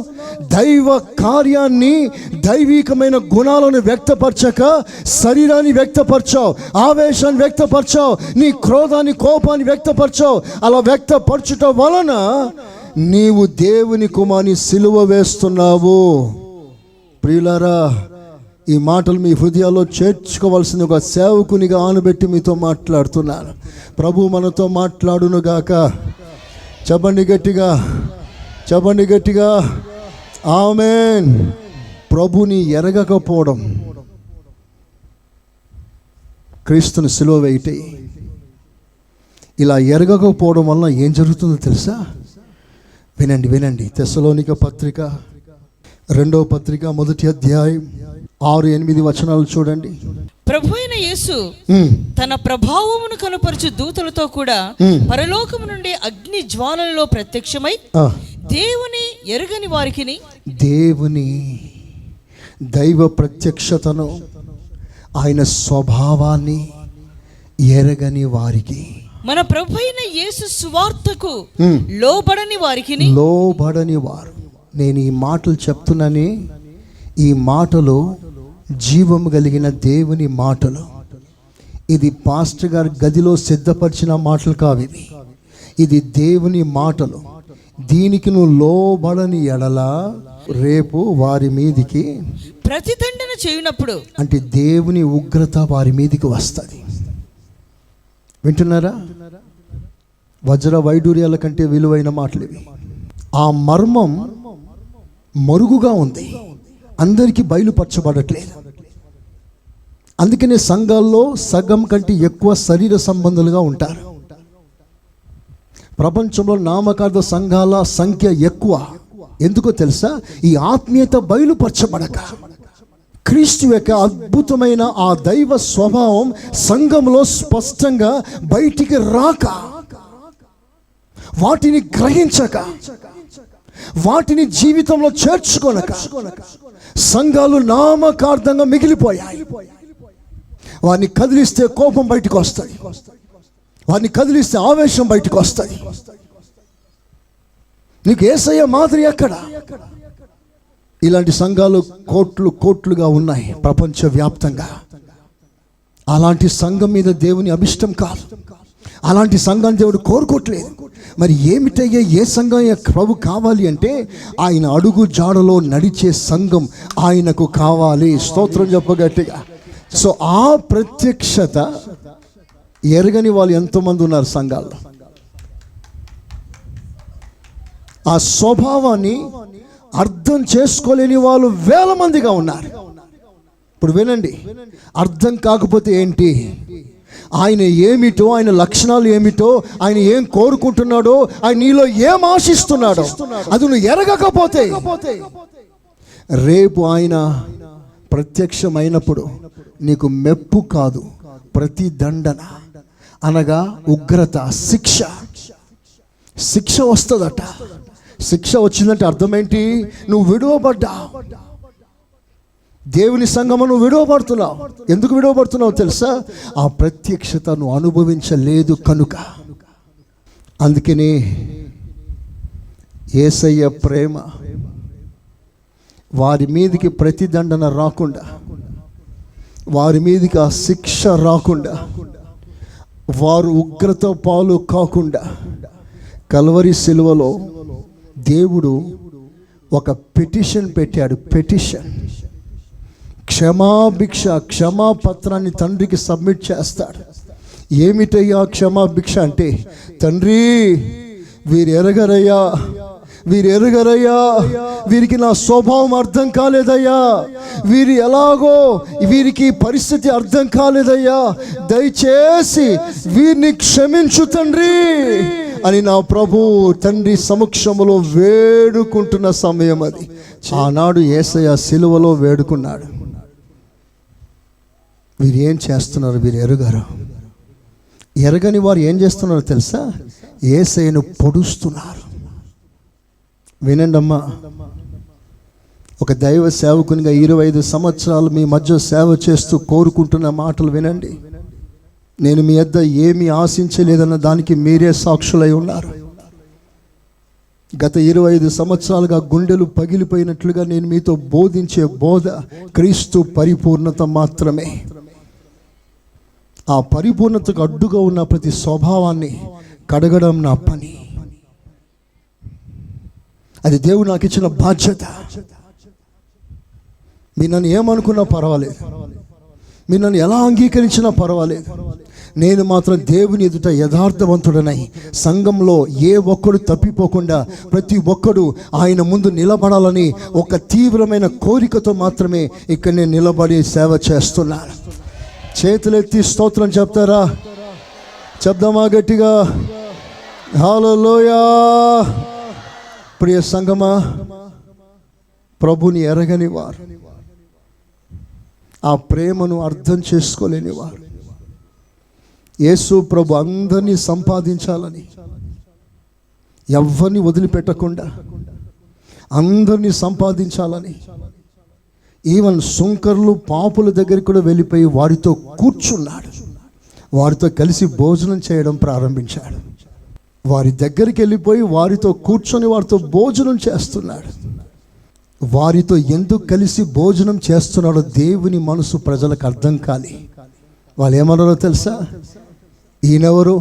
దైవ కార్యాన్ని, దైవికమైన గుణాలను వ్యక్తపరచక శరీరాన్ని వ్యక్తపరచావు, ఆవేశాన్ని వ్యక్తపరచావు, నీ క్రోధాన్ని, కోపాన్ని వ్యక్తపరచావు. అలా వ్యక్తపరచటం వలన నీవు దేవుని కుమారుని సిలువ వేస్తున్నావు. ప్రియులారా, ఈ మాటలు మీ హృదయాల్లో చేర్చుకోవాల్సిన ఒక సేవకునిగా ఆనబెట్టి మీతో మాట్లాడుతున్నాను. ప్రభు మనతో మాట్లాడునుగాక. చెప్పండి గట్టిగా, చెప్పండి గట్టిగా ఆమేన్. ప్రభుని ఎరగకపోవడం క్రీస్తుని సిలువ వేయటే. ఇలా ఎరగకపోవడం వల్ల ఏం జరుగుతుందో తెలుసా? వినండి వినండి. తెస్సలోనిక పత్రిక 2వ పత్రిక 1వ అధ్యాయం 6-8 వచనాలు చూడండి. ప్రభు అయిన యేసు తన ప్రభావమును కనపరచు దూతలతో కూడా పరలోకము నుండి అగ్ని జ్వాలలలో ప్రత్యక్షమై దేవుని ఎరగని వారికిని, దేవుని దైవ ప్రత్యక్షతను, ఆయన స్వభావాన్ని ఎరగని వారికి, మన ప్రభు అయిన యేసు సువార్తకు లోబడని వారికిని, లోబడని వారు. నేను ఈ మాటలు చెప్తున్నానే, ఈ మాటలు జీవము కలిగిన దేవుని మాటలు. ఇది పాస్టర్ గారి గదిలో సిద్ధపరిచిన మాటలు కావు. ఇది దేవుని మాటలు. దీనికి నువ్వు లోబడని ఎడల రేపు వారి మీదికి ప్రతిదండన చేయనప్పుడు, అంటే దేవుని ఉగ్రత వారి మీదికి వస్తుంది. వింటున్నారా? వజ్ర వైడూర్యాల కంటే విలువైన మాటలు ఇవి. ఆ మర్మం మరుగుగా ఉంది, అందరికీ బయలుపరచబడట్లేదు. అందుకనే సంఘాల్లో సగం కంటే ఎక్కువ శరీర సంబంధులుగా ఉంటారు. ప్రపంచంలో నామకార్థ సంఘాల సంఖ్య ఎక్కువ. ఎందుకో తెలుసా? ఈ ఆత్మీయత బయలుపరచబడక, క్రీస్తు యొక్క అద్భుతమైన ఆ దైవ స్వభావం సంఘంలో స్పష్టంగా బయటికి రాక, వాటిని గ్రహించక, వాటిని జీవితంలో చేర్చుకొనక సంఘాలు నామకార్థంగా మిగిలిపోయాయి. వారిని కదిలిస్తే కోపం బయటకు వస్తుంది, వారిని కదిలిస్తే ఆవేశం బయటకు వస్తుంది. నీకు యేసయ్య మాదిరి ఎక్కడ? ఇలాంటి సంఘాలు కోట్లుగా ఉన్నాయి ప్రపంచవ్యాప్తంగా. అలాంటి సంఘం మీద దేవుని అభిష్టం కాదు. అలాంటి సంఘాన్ని దేవుడు కోరుకోవట్లేదు. మరి ఏమిటయ్యే ఏ సంఘం ప్రభు కావాలి అంటే, ఆయన అడుగు జాడలో నడిచే సంఘం ఆయనకు కావాలి. స్తోత్రం చెప్పగట్టిగా. సో ఆ ప్రత్యక్షత ఎరగని వాళ్ళు ఎంతోమంది ఉన్నారు సంఘాల్లో. ఆ స్వభావాన్ని అర్థం చేసుకోలేని వాళ్ళు వేల మందిగా ఉన్నారు. ఇప్పుడు వినండి, అర్థం కాకపోతే ఏంటి, ఆయన ఏమిటో, ఆయన లక్షణాలు ఏమిటో, ఆయన ఏం కోరుకుంటున్నాడో, ఆయన నీలో ఏం ఆశిస్తున్నాడో అది నువ్వు ఎరగకపోతే రేపు ఆయన ప్రత్యక్షమైనప్పుడు నీకు మెప్పు కాదు, ప్రతి దండన, అనగా ఉగ్రత, శిక్ష వస్తుందట. శిక్ష వచ్చిందంటే అర్థం ఏంటి? నువ్వు విడువబడ్డా. దేవుని సంఘము నువ్వు విడువబడుతున్నావు. ఎందుకు విడువబడుతున్నావు తెలుసా? ఆ ప్రత్యక్షత నువ్వు అనుభవించలేదు కనుక. అందుకనే యేసయ్య ప్రేమ వారి మీదికి ప్రతిదండన రాకుండా, వారి మీదికి ఆ శిక్ష రాకుండా, వారు ఉగ్రత పాలు కాకుండా కల్వరి సిలువలో దేవుడు ఒక పిటిషన్ పెట్టాడు. పిటిషన్, క్షమాపత్రాన్ని తండ్రికి సబ్మిట్ చేస్తాడు. ఏమిటయ్యా క్షమాభిక్ష అంటే, తండ్రి వీరు ఎరగరయ్యా, వీరికి నా స్వభావం అర్థం కాలేదయ్యా, వీరికి పరిస్థితి అర్థం కాలేదయ్యా, దయచేసి వీరిని క్షమించు తండ్రి అని నా ప్రభు తండ్రి సమక్షములో వేడుకుంటున్న సమయం అది. ఆనాడు యేసయ్య సిలువలో వేడుకున్నాడు. వీరు ఏం చేస్తున్నారు? వీరు ఎరగని వారు ఏం చేస్తున్నారో తెలుసా? యేసయ్యను పొడుస్తున్నారు. వినండి అమ్మా, ఒక దైవ సేవకునిగా 25 సంవత్సరాలు మీ మధ్య సేవ చేస్తూ కోరుకుంటున్న మాటలు వినండి. నేను మీ వద్ద ఏమీ ఆశించలేదన్న దానికి మీరే సాక్షులై ఉన్నారు. గత 25 సంవత్సరాలుగా గుండెలు పగిలిపోయినట్లుగా నేను మీతో బోధించే బోధ క్రీస్తు పరిపూర్ణత మాత్రమే. ఆ పరిపూర్ణతకు అడ్డుగా ఉన్న ప్రతి స్వభావాన్ని కడగడం నా పని. అది దేవుడు నాకు ఇచ్చిన బాధ్యత. మీరు నన్ను ఏమనుకున్నా పర్వాలేదు, మీరు నన్ను ఎలా అంగీకరించినా పర్వాలేదు, నేను మాత్రం దేవుని ఎదుట యథార్థవంతుడనై సంఘంలో ఏ ఒక్కడు తప్పిపోకుండా ప్రతి ఒక్కడు ఆయన ముందు నిలబడాలని ఒక తీవ్రమైన కోరికతో మాత్రమే ఇక్కడ నేను నిలబడి సేవ చేస్తున్నాను. చేతులెత్తి స్తోత్రం చెప్తారా? చెప్దామా గట్టిగా? హల్లెలూయా. ప్రియ సంగమా, ప్రభుని ఎరగని వారు, ఆ ప్రేమను అర్థం చేసుకోలేని వారు, యేసు ప్రభు అందరినీ సంపాదించాలని, ఎవరిని వదిలిపెట్టకుండా అందరినీ సంపాదించాలని, ఈవెన్ సుంకర్లు పాపుల దగ్గరికి కూడా వెళ్ళిపోయి వారితో కూర్చున్నాడు. వారితో కలిసి భోజనం చేయడం ప్రారంభించాడు. వారి దగ్గరికి వెళ్ళిపోయి వారితో కూర్చొని వారితో భోజనం చేస్తున్నాడు. వారితో ఎందుకు కలిసి భోజనం చేస్తున్నాడో దేవుని మనసు ప్రజలకు అర్థం కాలి. వాళ్ళు ఏమన్నారో తెలుసా? ఈయనెవరు?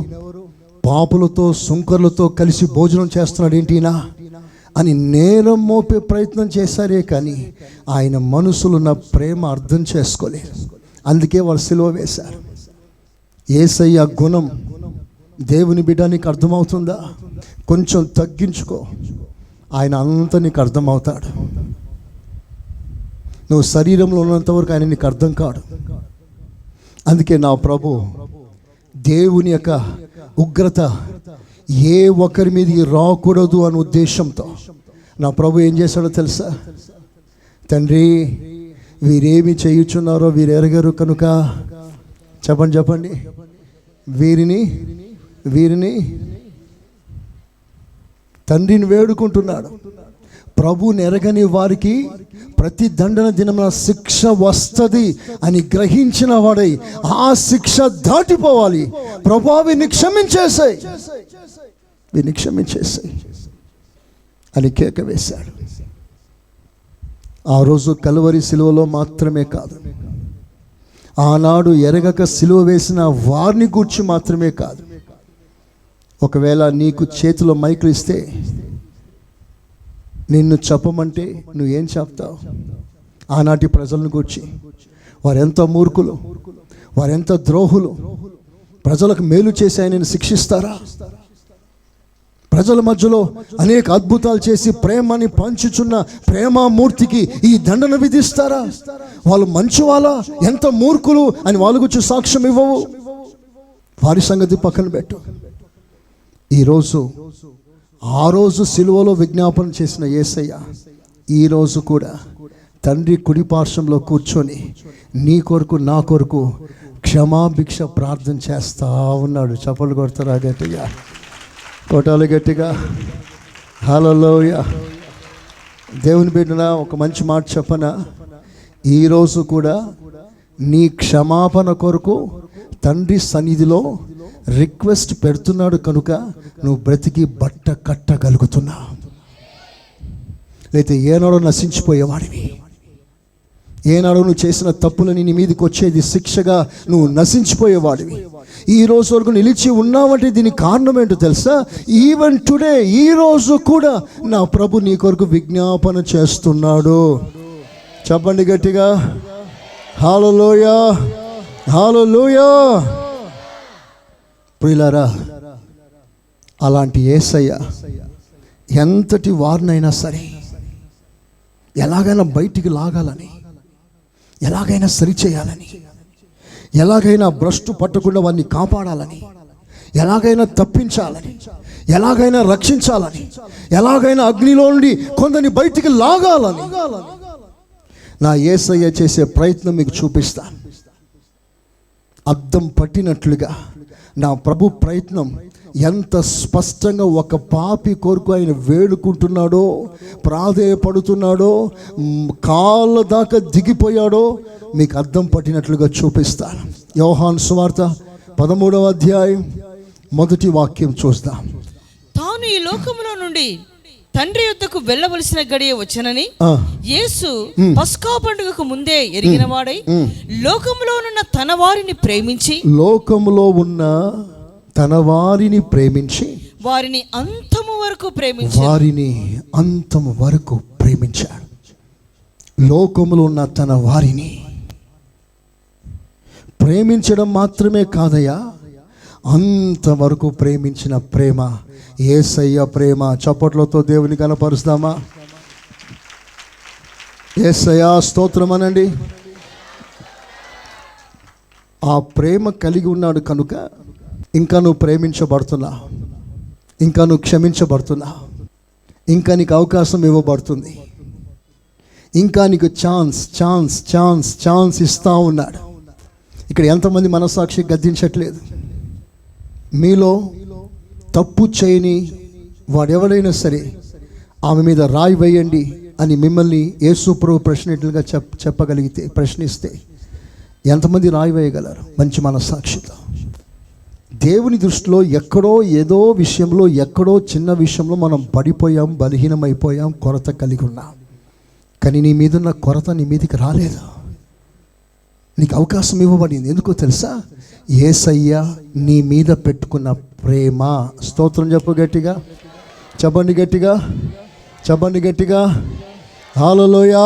పాపులతో సుంకర్లతో కలిసి భోజనం చేస్తున్నాడు ఏంటినా అని నేరం మోపే ప్రయత్నం చేశారే కానీ ఆయన మనసులో ఉన్న ప్రేమ అర్థం చేసుకోలేదు. అందుకే వాళ్ళు సిలువ వేశారు. యేసయ్య గుణం దేవుని బిడ్డ నీకు అర్థమవుతుందా? కొంచెం తగ్గించుకో, ఆయన అంతా నీకు అర్థమవుతాడు. నువ్వు శరీరంలో ఉన్నంత వరకు ఆయన నీకు అర్థం కాడు. అందుకే నా ప్రభు దేవుని యొక్క ఉగ్రత ఏ ఒక్కరి మీదకి రాకూడదు అనే ఉద్దేశంతో నా ప్రభు ఏం చేశాడో తెలుసా? తండ్రి వీరేమి చేయుచున్నారో వీరు ఎరగరు కనుక చెప్పండి వీరిని తండ్రిని వేడుకుంటున్నాడు. ప్రభువుని ఎరగని వారికి ప్రతి దండన దినమున శిక్ష వస్తుంది అని గ్రహించిన వాడై ఆ శిక్ష దాటిపోవాలి. ప్రభువా వీరిని క్షమించేసాయి అని కేక వేశాడు. ఆ రోజు కల్వరి సిలువలో మాత్రమే కాదు, ఆనాడు ఎరగక సిలువ వేసిన వారిని గూర్చి మాత్రమే కాదు. ఒకవేళ నీకు చేతిలో మైకులు ఇస్తే నిన్ను చెప్పమంటే నువ్వేం చెప్తావు? ఆనాటి ప్రజలను గూర్చి వారెంత మూర్ఖులు, వారెంత ద్రోహులు, ప్రజలకు మేలు చేసి ఆయనను శిక్షిస్తారా? ప్రజల మధ్యలో అనేక అద్భుతాలు చేసి ప్రేమని పంచుచున్న ప్రేమామూర్తికి ఈ దండన విధిస్తారా? వాళ్ళు మంచి వాళ్ళ, ఎంత మూర్ఖులు అని వాళ్ళ గురించి సాక్ష్యం ఇవ్వవు. వారి సంగతి పక్కన పెట్టు. ఈరోజు ఆ రోజు సిలువలో విజ్ఞాపన చేసిన యేసయ్య ఈరోజు కూడా తండ్రి కుడిపార్శ్వంలో కూర్చొని నీ కొరకు నా కొరకు క్షమాభిక్ష ప్రార్థన చేస్తా ఉన్నాడు. చప్పలు కొడతారా గట్టిగా? కొట్టాలి గట్టిగా. హల్లెలూయా. దేవుని బిడ్డనా, ఒక మంచి మాట చెప్పనా? ఈరోజు కూడా నీ క్షమాపణ కొరకు తండ్రి సన్నిధిలో రిక్వెస్ట్ పెడుతున్నాడు కనుక నువ్వు బ్రతికి బట్ట కట్టగలుగుతున్నావు. లేకపోతే ఏనాడో నశించిపోయేవాడివి. ఏనాడో నువ్వు చేసిన తప్పులని నీ మీదకి వచ్చేది శిక్షగా నువ్వు నశించిపోయేవాడివి. ఈ రోజు వరకు నిలిచి ఉన్నావంటే దీనికి కారణం ఏంటో తెలుసా? ఈవెన్ టుడే, ఈ రోజు కూడా నా ప్రభు నీ కొరకు విజ్ఞాపన చేస్తున్నాడు. చెప్పండి గట్టిగా, హల్లెలూయా, హల్లెలూయా. ప్రియులారా, అలాంటి యేసయ్య ఎంతటి వారినైనా సరే ఎలాగైనా బయటికి లాగాలని, ఎలాగైనా సరిచేయాలని, ఎలాగైనా భ్రష్టు పట్టకుండా వారిని కాపాడాలని, ఎలాగైనా తప్పించాలని, ఎలాగైనా రక్షించాలని, ఎలాగైనా అగ్నిలో నుండి కొందరిని బయటికి లాగాలని నా యేసయ్య చేసే ప్రయత్నం మీకు చూపిస్తాను. అద్దం పట్టినట్లుగా నా ప్రభు ప్రయత్నం ఎంత స్పష్టంగా ఒక పాపి కొరకు ఆయన వేడుకుంటున్నాడో, ప్రాధేయపడుతున్నాడో, కాళ్ళ దాకా దిగిపోయాడో మీకు అద్దం పట్టినట్లుగా చూపిస్తాను. యోహాను సువార్త 13వ అధ్యాయం 1వ వాక్యం చూద్దాం. తాను ఈ లోకములో నుండి తండ్రి యొద్దకు వెళ్ళవలసిన గడియ వచ్చనని యేసు పస్కా పండుగకు ముందే ఎరిగిన వాడై లోకములో ఉన్న తన వారిని ప్రేమించి, లోకములో ఉన్న తన వారిని ప్రేమించి, వారిని అంతము వరకు ప్రేమించాడు. వారిని అంతము వరకు ప్రేమించాడు. లోకములో ఉన్న తన వారిని ప్రేమించడం మాత్రమే కాదయ్యా, అంతవరకు ప్రేమించిన ప్రేమ యేసయ్య ప్రేమ. చప్పట్లతో దేవుని కనపరుస్తామా? యేసయ్య స్తోత్రం అనండి. ఆ ప్రేమ కలిగి ఉన్నాడు కనుక ఇంకా నువ్వు ప్రేమించబడుతున్నావు, ఇంకా నువ్వు క్షమించబడుతున్నావు, ఇంకా నీకు అవకాశం ఇవ్వబడుతుంది, ఇంకా నీకు ఛాన్స్ ఛాన్స్ ఛాన్స్ ఛాన్స్ ఇస్తూ ఉన్నాడు. ఇక్కడ ఎంతమంది మనస్సాక్షి గద్దించట్లేదు? మీలో తప్పు చేయని వాడెవడైనా సరే ఆమె మీద రాయి వేయండి అని మిమ్మల్ని యేసు ప్రభు ప్రశ్నిట్లుగా చెప్పగలిగితే, ప్రశ్నిస్తే ఎంతమంది రాయి వేయగలరు? మంచి మనస్సాక్షితో. దేవుని దృష్టిలో ఎక్కడో ఏదో విషయంలో, ఎక్కడో చిన్న విషయంలో మనం పడిపోయాం, బలహీనమైపోయాం, కొరత కలిగి ఉన్నాం. కానీ నీ మీదున్న కొరత నీ మీదకి రాలేదు. నీకు అవకాశం ఇవ్వబడింది. ఎందుకో తెలుసా? యేసయ్య నీ మీద పెట్టుకున్న ప్రేమ. స్తోత్రం చెప్పు గట్టిగా, చెప్పండి గట్టిగా, చెప్పండి గట్టిగా, హల్లెలూయా.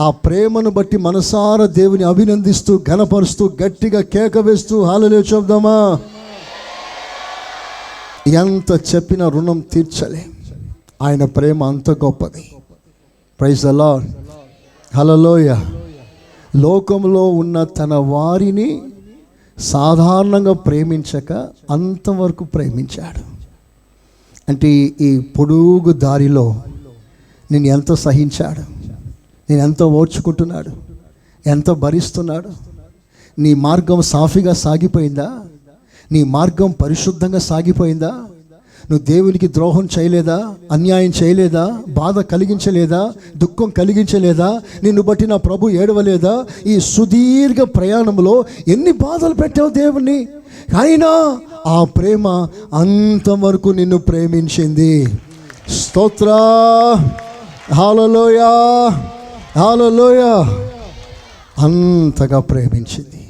ఆ ప్రేమను బట్టి మనసారా దేవుని అభినందిస్తూ, ఘనపరుస్తూ, గట్టిగా కేక వేస్తూ హల్లెలూయా చెప్దామా? ఎంత చెప్పినా రుణం తీర్చలే. ఆయన ప్రేమ అంత గొప్పది. ప్రైజ్ ది లార్డ్, హల్లెలూయా. లోకంలో ఉన్న తన వారిని సాధారణంగా ప్రేమించక అంతవరకు ప్రేమించాడు. అంటే ఈ పొడుగు దారిలో నేను ఎంత సహించాడు, నేను ఎంత ఓర్చుకుంటున్నాడు, ఎంత భరిస్తున్నాడు. నీ మార్గం సాఫీగా సాగిపోయిందా? నీ మార్గం పరిశుద్ధంగా సాగిపోయిందా? నువ్వు దేవునికి ద్రోహం చేయలేదా? అన్యాయం చేయలేదా? బాధ కలిగించలేదా? దుఃఖం కలిగించలేదా? నిన్ను బట్టి నా ప్రభు ఏడవలేదా? ఈ సుదీర్ఘ ప్రయాణంలో ఎన్ని బాధలు పెట్టావు దేవుణ్ణి, అయినా ఆ ప్రేమ అంతవరకు నిన్ను ప్రేమించింది. స్తోత్ర, హల్లెలూయా, హల్లెలూయా. అంతగా ప్రేమించింది.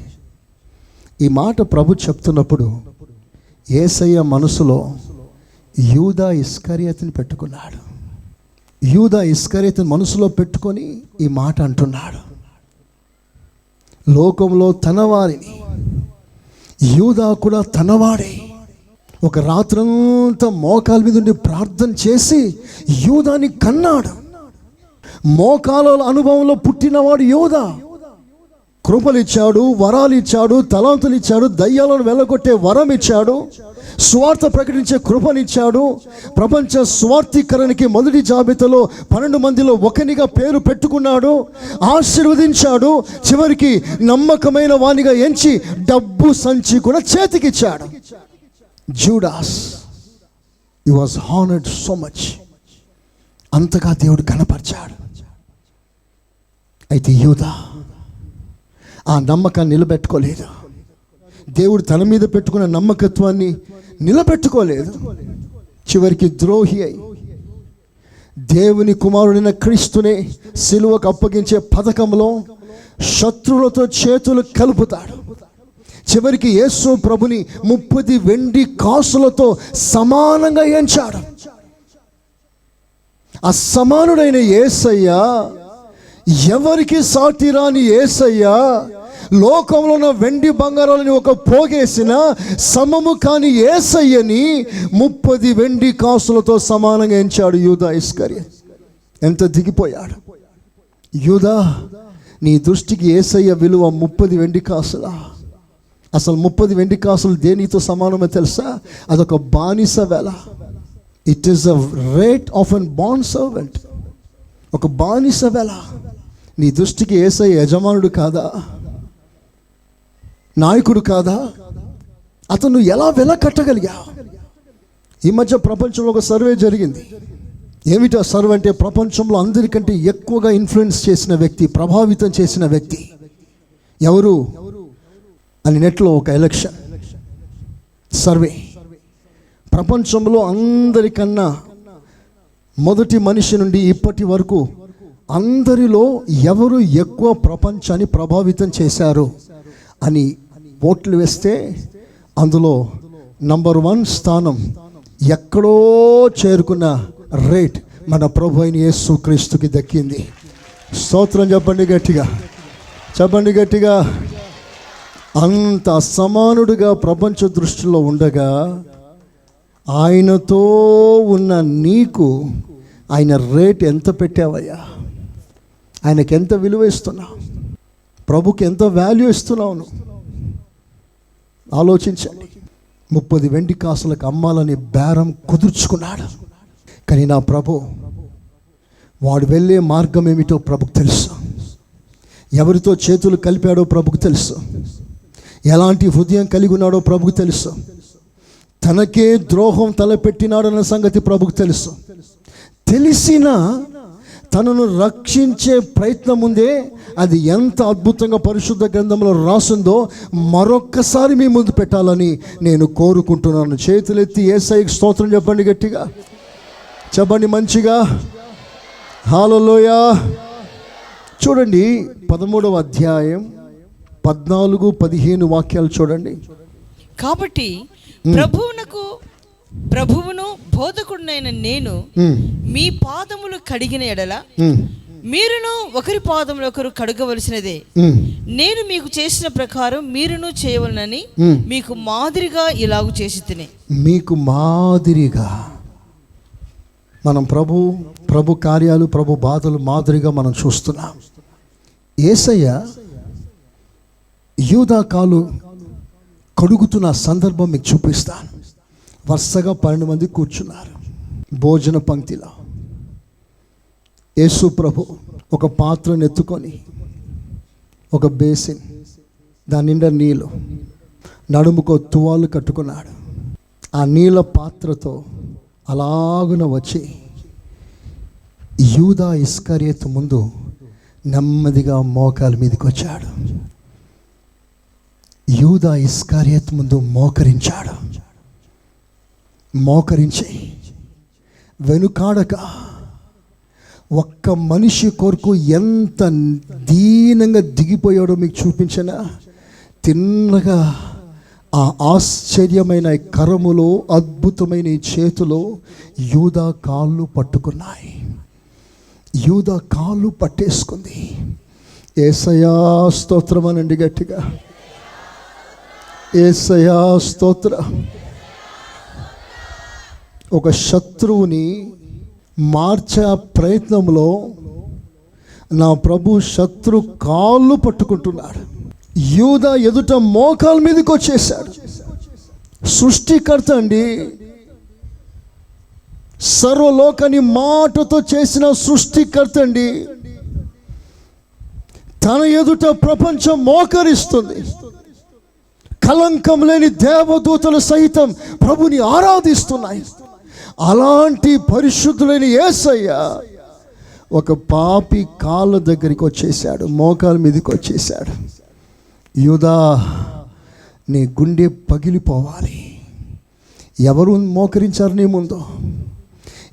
ఈ మాట ప్రభు చెప్తున్నప్పుడు యేసయ్య మనసులో యూదా ఇస్కరియోతుని పెట్టుకున్నాడు. యూదా ఇస్కరియోతుని మనసులో పెట్టుకొని ఈ మాట అంటున్నాడు. లోకంలో తన వారిని, యూదా కూడా తనవాడే. ఒక రాత్రంతా మోకాల మీద ఉండి ప్రార్థన చేసి యూదాని కన్నాడు. మోకాల అనుభవంలో పుట్టినవాడు యూదా. కృపలు ఇచ్చాడు, వరాలు ఇచ్చాడు, తలాంతులు ఇచ్చాడు, దయ్యాలను వెళ్ళగొట్టే వరం ఇచ్చాడు, స్వార్థ ప్రకటించే కృపనిచ్చాడు. ప్రపంచ స్వార్థీకరణకి మొదటి జాబితాలో 12 మందిలో ఒకనిగా పేరు పెట్టుకున్నాడు, ఆశీర్వదించాడు. చివరికి నమ్మకమైన వానిగా ఎంచి డబ్బు సంచి కూడా చేతికిచ్చాడు. Judas, he was honoured so much. అంతగా దేవుడు కనపరిచాడు. అయితే యూదా ఆ నమ్మకాన్ని నిలబెట్టుకోలేదు. దేవుడు తన మీద పెట్టుకున్న నమ్మకత్వాన్ని నిలబెట్టుకోలేదు. చివరికి ద్రోహి అయి దేవుని కుమారుడైన క్రీస్తునే సిలువకు అప్పగించే పథకంలో శత్రువులతో చేతులు కలుపుతాడు. చివరికి యేసు ప్రభుని 30 వెండి కాసులతో సమానంగా ఎంచాడు. ఆ సమానుడైన యేసయ్య, ఎవరికి సాటి రాని యేసయ్య, లోకంలో ఉన్న వెండి బంగారాలని ఒక పోగేసిన సమము కాని యేసయ్యని 30 వెండి కాసులతో సమానంగా ఎంచాడు యూదా ఇస్కరియతు. ఎంత దిగిపోయాడు! యూదా, నీ దృష్టికి యేసయ్య విలువ 30 వెండి కాసులా? అసలు 30 వెండి కాసులు దేనితో సమానమో తెలుసా? అదొక బానిస వెల. It is a rate of an bond servant. ఒక బానిస వెల. నీ దృష్టికి యేసయ్య యజమానుడు కాదా? నాయకుడు కాదా? అతను ఎలా వెల కట్టగలిగా? ఈ మధ్య ప్రపంచంలో ఒక సర్వే జరిగింది. ఏమిటా సర్వే అంటే, ప్రపంచంలో అందరికంటే ఎక్కువగా ఇన్ఫ్లుయెన్స్ చేసిన వ్యక్తి, ప్రభావితం చేసిన వ్యక్తి ఎవరు అని నెట్లో ఒక ఎలక్షన్ సర్వే. ప్రపంచంలో అందరికన్నా మొదటి మనిషి నుండి ఇప్పటి వరకు అందరిలో ఎవరు ఎక్కువ ప్రపంచాన్ని ప్రభావితం చేశారు అని ఓట్లు వేస్తే అందులో నంబర్ 1 స్థానం ఎక్కడో చేరుకున్న రేట్ మన ప్రభు అయిన యేసుక్రీస్తుకి దక్కింది. స్తోత్రం చెప్పండి గట్టిగా, చెప్పండి గట్టిగా. అంత అసమానుడుగా ప్రపంచ దృష్టిలో ఉండగా ఆయనతో ఉన్న నీకు ఆయన రేట్ ఎంత పెట్టావయ్యా? ఆయనకి ఎంత విలువ ఇస్తున్నావు? ప్రభుకి ఎంత వాల్యూ ఇస్తున్నావు? ఆలోచించండి. 30 వెండి కాసులకు అమ్మాలని బేరం కుదుర్చుకున్నాడు. కానీ నా ప్రభు, వాడు వెళ్ళే మార్గం ఏమిటో ప్రభుకు తెలుసు. ఎవరితో చేతులు కలిపాడో ప్రభుకు తెలుసు. ఎలాంటి హృదయం కలిగి ఉన్నాడో ప్రభుకు తెలుసు. తనకే ద్రోహం తలపెట్టినాడన్న సంగతి ప్రభుకు తెలుసు. తెలిసినా తనను రక్షించే ప్రయత్నం ఉందే, అది ఎంత అద్భుతంగా పరిశుద్ధ గ్రంథంలో రాసిందో మరొక్కసారి మీ ముందు పెట్టాలని నేను కోరుకుంటున్నాను. చేతులెత్తి యేసయ్యకి స్తోత్రం చెప్పండి గట్టిగా, చెప్పండి మంచిగా. హల్లెలూయా. చూడండి 13వ అధ్యాయం 14-15 వాక్యాలు చూడండి. కాబట్టి ప్రభువును బోధకుడినైన నేను మీ పాదములు కడిగిన ఎడల మీరును ఒకరి పాదములు ఒకరు కడగవలసినదే. నేను మీకు చేసిన ప్రకారం మీరును చేయవలనని మీకు మాదిరిగా ఇలాగు చేసి తినే. మీకు మాదిరిగా మనం ప్రభు కార్యాలు, ప్రభు బాధలు మాదిరిగా మనం చూస్తున్నాం. యేసయ్య యూదా కాలు కడుగుతున్న సందర్భం మీకు చూపిస్తాను. వరుసగా 12 మంది కూర్చున్నారు భోజన పంక్తిలో. యేసు ప్రభు ఒక పాత్రను ఎత్తుకొని, ఒక బేసిన్, దాని నిండా నీళ్ళు, నడుముకో తువాలు కట్టుకున్నాడు. ఆ నీళ్ళ పాత్రతో అలాగున వచ్చి యూదా ఇస్కరియతు ముందు నెమ్మదిగా మోకాల మీదకి వచ్చాడు. యూదా ఇస్కరియతు ముందు మోకరించాడు. మోకరించి వెనుకాడక ఒక్క మనిషి కొరకు ఎంత దీనంగా దిగిపోయాడో మీకు చూపించనా? తిన్నగా ఆ ఆశ్చర్యమైన కరములో, అద్భుతమైన చేతులో యూదా కాళ్ళు పట్టుకున్నాయి. యూదా కాళ్ళు పట్టేసుకుంది. యేసయ్యా స్తోత్రం అనండి గట్టిగా, యేసయ్యా స్తోత్రం. ఒక శత్రువుని మార్చే ప్రయత్నంలో నా ప్రభు శత్రు కాళ్ళు పట్టుకుంటున్నాడు. యూదా ఎదుట మోకాల మీదకి వచ్చేసాడు. సృష్టికర్త అండి, సర్వలోకాన్ని మాటతో చేసిన సృష్టికర్త అండి. తన ఎదుట ప్రపంచం మోకరిస్తుంది. కలంకం లేని దేవదూతలు సహితం ప్రభుని ఆరాధిస్తున్నాయి. అలాంటి పరిశుద్ధులైన యేసయ్య ఒక పాపి కాళ్ళ దగ్గరికి వచ్చేసాడు, మోకాల మీదకి వచ్చేసాడు. యూదా, నీ గుండె పగిలిపోవాలి. ఎవరు మోకరించారు నీ ముందు?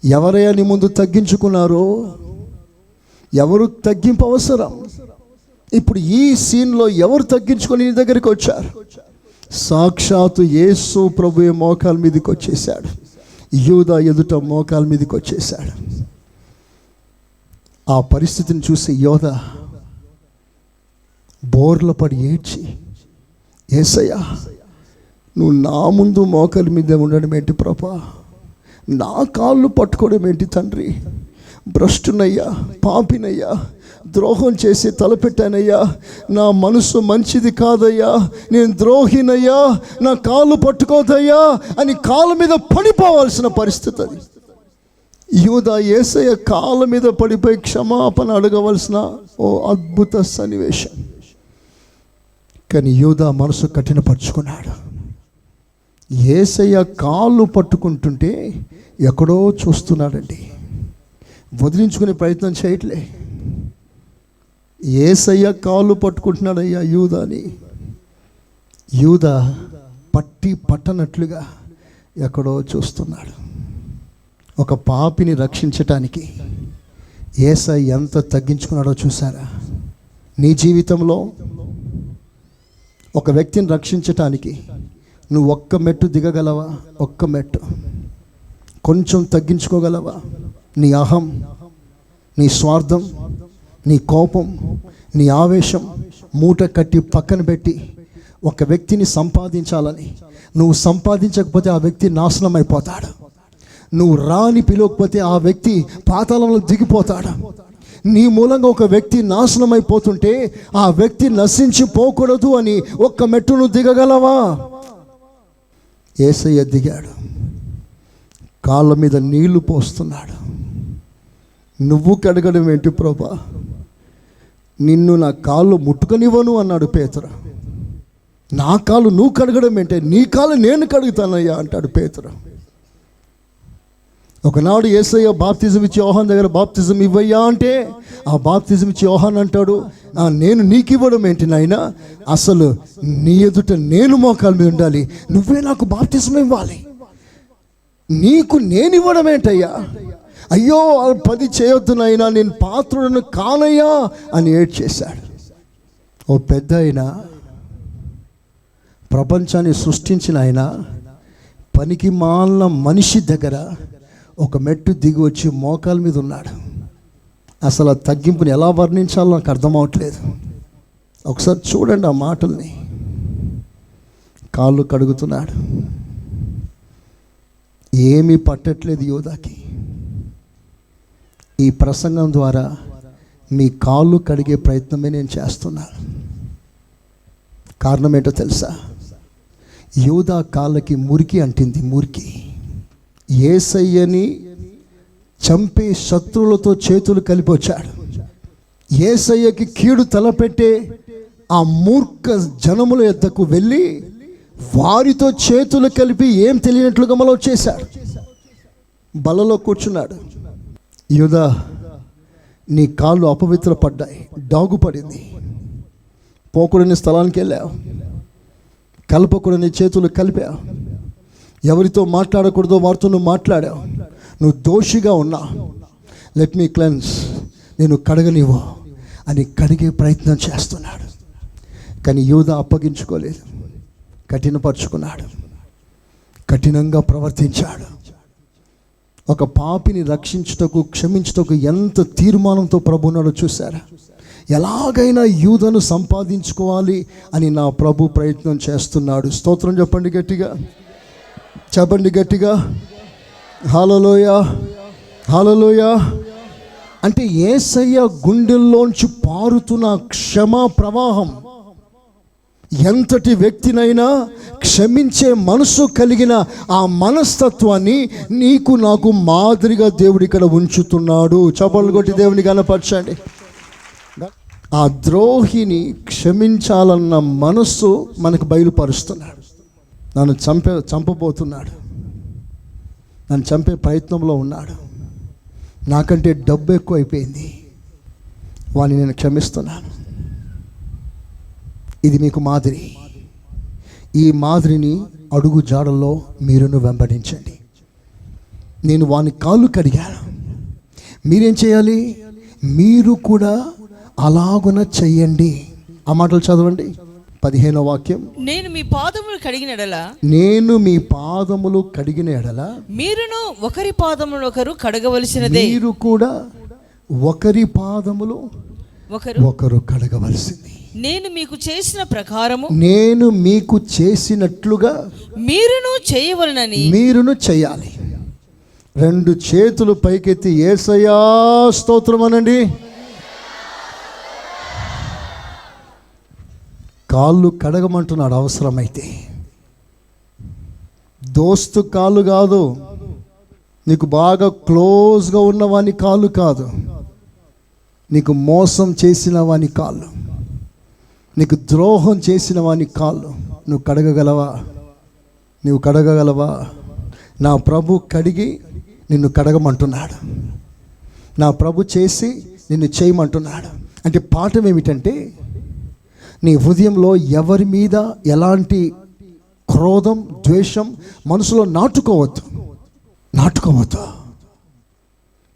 ఎవరయ్యా నీ ముందు తగ్గించుకున్నారో? ఎవరు తగ్గింపు అవసరం? ఇప్పుడు ఈ సీన్లో ఎవరు తగ్గించుకొని నీ దగ్గరికి వచ్చారు? సాక్షాత్తు యేసు ప్రభువే మోకాల మీదకి వచ్చేసాడు. యూదా ఎదుట మోకాల మీదకి వచ్చేసాడు. ఆ పరిస్థితిని చూసి యోధా బోర్ల పడి ఏడ్చి, యేసయ్యా నువ్వు నా ముందు మోకాల మీద ఉండడం ఏంటి ప్రభా? నా కాళ్ళు పట్టుకోవడం ఏంటి తండ్రి? భ్రష్టునయ్యా, పాపినయ్యా, ద్రోహం చేసి తలపెట్టానయ్యా, నా మనసు మంచిది కాదయ్యా, నేను ద్రోహినయ్యా, నా కాళ్ళు పట్టుకోదయ్యా అని కాళ్ళ మీద పడిపోవాల్సిన పరిస్థితి అది. యూదా యేసయ్య కాళ్ళ మీద పడిపోయి క్షమాపణ అడగవలసిన ఓ అద్భుత సన్నివేశం. కానీ యూదా మనసు కఠినపరుచుకున్నాడు. యేసయ్య కాళ్ళు పట్టుకుంటుంటే ఎక్కడో చూస్తున్నాడండి, వదిలించుకునే ప్రయత్నం చేయట్లే. యేసయ్య కాళ్ళు పట్టుకుంటున్నాడయ్యా యూదాని. యూదా పట్టనట్లుగా ఎక్కడో చూస్తున్నాడు. ఒక పాపిని రక్షించటానికి యేసయ్య ఎంత తగ్గించుకున్నాడో చూసారా? నీ జీవితంలో ఒక వ్యక్తిని రక్షించటానికి నువ్వు ఒక్క మెట్టు దిగగలవా? ఒక్క మెట్టు కొంచెం తగ్గించుకోగలవా? నీ అహం, నీ స్వార్థం, నీ కోపం, నీ ఆవేశం మూట కట్టి పక్కన పెట్టి ఒక వ్యక్తిని సంపాదించాలని నువ్వు సంపాదించకపోతే ఆ వ్యక్తి నాశనం అయిపోతాడు. నువ్వు రాని పిలవకపోతే ఆ వ్యక్తి పాతాళంలో దిగిపోతాడు. నీ మూలంగా ఒక వ్యక్తి నాశనం అయిపోతుంటే ఆ వ్యక్తి నశించిపోకూడదు అని ఒక్క మెట్టు నువ్వు దిగగలవా? యేసయ్య దిగాడు, కాళ్ళ మీద నీళ్లు పోస్తున్నాడు. నువ్వు కడగడం ఏంటి ప్రభా? నిన్ను నా కాళ్ళు ముట్టుకనివ్వను అన్నాడు పేతురు. నా కాళ్ళు నువ్వు కడగడం ఏంటే? నీ కాళ్ళు నేను కడుగుతానయ్యా అంటాడు పేతురు. ఒకనాడు యేసయ్య బాప్తిజం ఇచ్చి యోహాన్ దగ్గర బాప్తిజం ఇవ్వయ్యా అంటే ఆ బాప్తిజం ఇచ్చి యోహాన్ అంటాడు, నేను నీకు ఇవ్వడం ఏంటి నాయనా? అసలు నీ ఎదుట నేను మోకాల మీద ఉండాలి, నువ్వే నాకు బాప్తిజం ఇవ్వాలి, నీకు నేను ఇవ్వడం ఏంటయ్యా? అయ్యో 10 చేయొద్దు నాయనా, నేను పాత్రుడను కానయ్యా అని ఏడ్చేశాడు. ఓ పెద్ద అయినా, ప్రపంచాన్ని సృష్టించిన ఆయన పనికి మాలిన మనిషి దగ్గర ఒక మెట్టు దిగి వచ్చి మోకాల మీద ఉన్నాడు. అసలు ఆ తగ్గింపుని ఎలా వర్ణించాలో నాకు అర్థం అవట్లేదు. ఒకసారి చూడండి ఆ మాటల్ని. కాళ్ళు కడుగుతున్నాడు, ఏమీ పట్టట్లేదు యోధాకి. ఈ ప్రసంగం ద్వారా మీ కాళ్ళు కడిగే ప్రయత్నమే నేను చేస్తున్నాను. కారణం ఏంటో తెలుసా? యోధా కాళ్ళకి మురికి అంటింది. మురికి యేసయ్యని చంపే శత్రువులతో చేతులు కలిపి వచ్చాడు. యేసయ్యకి కీడు తలపెట్టే ఆ మూర్ఖ జనముల యొద్దకు వెళ్ళి వారితో చేతులు కలిపి ఏం తెలియనట్లుగా మళ్ళీ వచ్చేశాడు. బలలో కూర్చున్నాడు. యూదా, నీ కాళ్ళు అపవిత్రపడ్డాయి, డాగు పడింది, పోకూడని స్థలానికి వెళ్ళావు, కలపకూడని చేతులు కలిపావు, ఎవరితో మాట్లాడకూడదో వారితో నువ్వు మాట్లాడావు, నువ్వు దోషిగా ఉన్నా, లెట్ మీ క్లెన్స్, నేను కడగనివ్వు అని కడిగే ప్రయత్నం చేస్తున్నాడు. కానీ యూదా అప్పగించుకోలేదు, కఠినపరుచుకున్నాడు, కఠినంగా ప్రవర్తించాడు. ఒక పాపిని రక్షించుటకు, క్షమించుటకు ఎంత తీర్మానంతో ప్రభు ఉన్నాడో చూశారా? ఎలాగైనా యూదను సంపాదించుకోవాలి అని నా ప్రభు ప్రయత్నం చేస్తున్నాడు. స్తోత్రం చెప్పండి గట్టిగా, చెప్పండి గట్టిగా, హల్లెలూయా, హల్లెలూయా. అంటే యేసయ్య గుండెల్లోంచి పారుతున్న క్షమా ప్రవాహం ఎంతటి వ్యక్తినైనా క్షమించే మనసు కలిగిన ఆ మనస్తత్వాన్ని నీకు నాకు మాదిరిగా దేవుడు ఇక్కడ ఉంచుతున్నాడు. చప్పట్లు కొట్టి దేవుని కనపరచండి. ఆ ద్రోహిని క్షమించాలన్న మనస్సు మనకు బయలుపరుస్తున్నాడు. నన్ను చంపబోతున్నాడు, నన్ను చంపే ప్రయత్నంలో ఉన్నాడు, నాకంటే డబ్బు ఎక్కువ అయిపోయింది, వాడిని నేను క్షమిస్తున్నాను. ఇది మీకు మాదిరి. ఈ మాదిరిని అడుగు జాడల్లో మీరును వెంబడించండి. నేను వాని కాళ్ళు కడిగాను. మీరేం చేయాలి? మీరు కూడా అలాగున చెయ్యండి. ఆ మాటలు చదవండి. 15వ వాక్యం. నేను మీ పాదములు కడిగిన ఎడల, నేను మీ పాదములు కడిగిన ఎడల మీరును ఒకరి పాదములు ఒకరు కడగవలసినదే. మీరు కూడా ఒకరి పాదములు ఒకరు కడగవలసింది. నేను మీకు చేసిన ప్రకారము, నేను మీకు చేసినట్లుగా మీరును చేయవలనని. మీరును చేయాలి. 2 చేతులు పైకెత్తి యేసయ్యా స్తోత్రం అనండి. కాళ్ళు కడగమంటున్నాడు అవసరమైతే. దోస్తు కాళ్ళు కాదు, నీకు బాగా క్లోజ్గా ఉన్నవాని కాళ్ళు కాదు, నీకు మోసం చేసిన వాని కాళ్ళు, నీకు ద్రోహం చేసిన వాని కాళ్ళు నువ్వు కడగగలవా? నువ్వు కడగగలవా? నా ప్రభు కడిగి నిన్ను కడగమంటున్నాడు. నా ప్రభు చేసి నిన్ను చేయమంటున్నాడు. అంటే పాఠం ఏమిటంటే, నీ హృదయంలో ఎవరి మీద ఎలాంటి క్రోధం, ద్వేషం మనసులో నాటుకోవద్దు.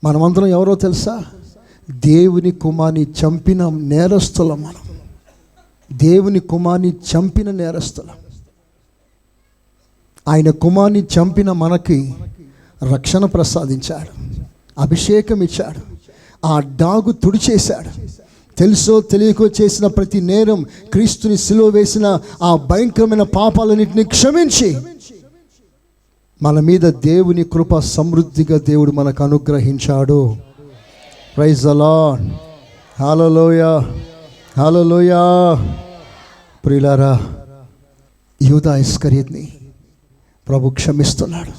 మనమందరం ఎవరో తెలుసా? దేవుని కుమార్ని చంపిన నేరస్తులం. మనం దేవుని కుమార్ని చంపిన నేరస్తులం. ఆయన కుమార్ని చంపిన మనకి రక్షణ ప్రసాదించాడు, అభిషేకం ఇచ్చాడు, ఆ డాగు తుడిచేశాడు. తెలుసో తెలియకో చేసిన ప్రతి నేరం, క్రీస్తుని సిలువ వేసిన ఆ భయంకరమైన పాపాలన్నింటినీ క్షమించి మన మీద దేవుని కృప సమృద్ధిగా దేవుడు మనకు అనుగ్రహించాడు. Praise the Lord. Hallelujah, hallelujah. ప్రియులారా, యూదా ఇస్కరియోతుని ప్రభు క్షమిస్తున్నాడు.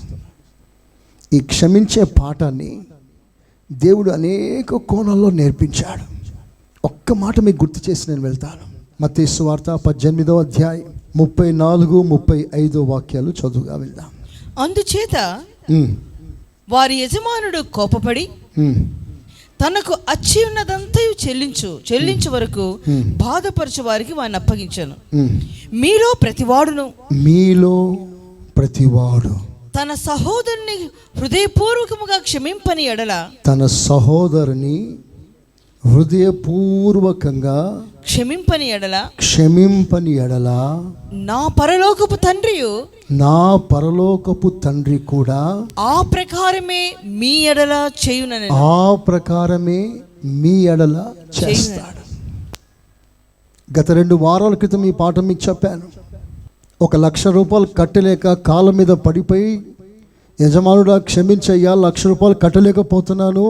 ఈ క్షమించే పాఠాన్ని దేవుడు అనేక కోణాల్లో నేర్పించాడు. ఒక్క మాట మీకు గుర్తు చేసి నేను వెళ్తాను. మత్తయి సువార్త 18వ అధ్యాయం 34-35 వాక్యాలు చదువుగా వెళ్దాం. అందుచేత వారి యజమానుడు కోపపడి తనకు అచ్చి ఉన్నదంతయు చెల్లించు వరకు బాధపరచు వారికి వారిని అప్పగించాను. మీలో ప్రతివాడు తన సహోదరుని హృదయపూర్వకముగా క్షమింపని ఎడల, తన సహోదరుని హృదయపూర్వకంగా క్షమింపని ఎడల నా పరలోకపు తండ్రి కూడా ఆ ప్రకారమే మీ ఎడల చేస్తాడు. గత 2 వారాల క్రితం ఈ పాఠం మీకు చెప్పాను. 1,00,000 రూపాయలు కట్టలేక కాళ్ళ మీద పడిపోయి, యజమానుడా క్షమించయ్యా, 1,00,000 రూపాయలు కట్టలేకపోతున్నాను,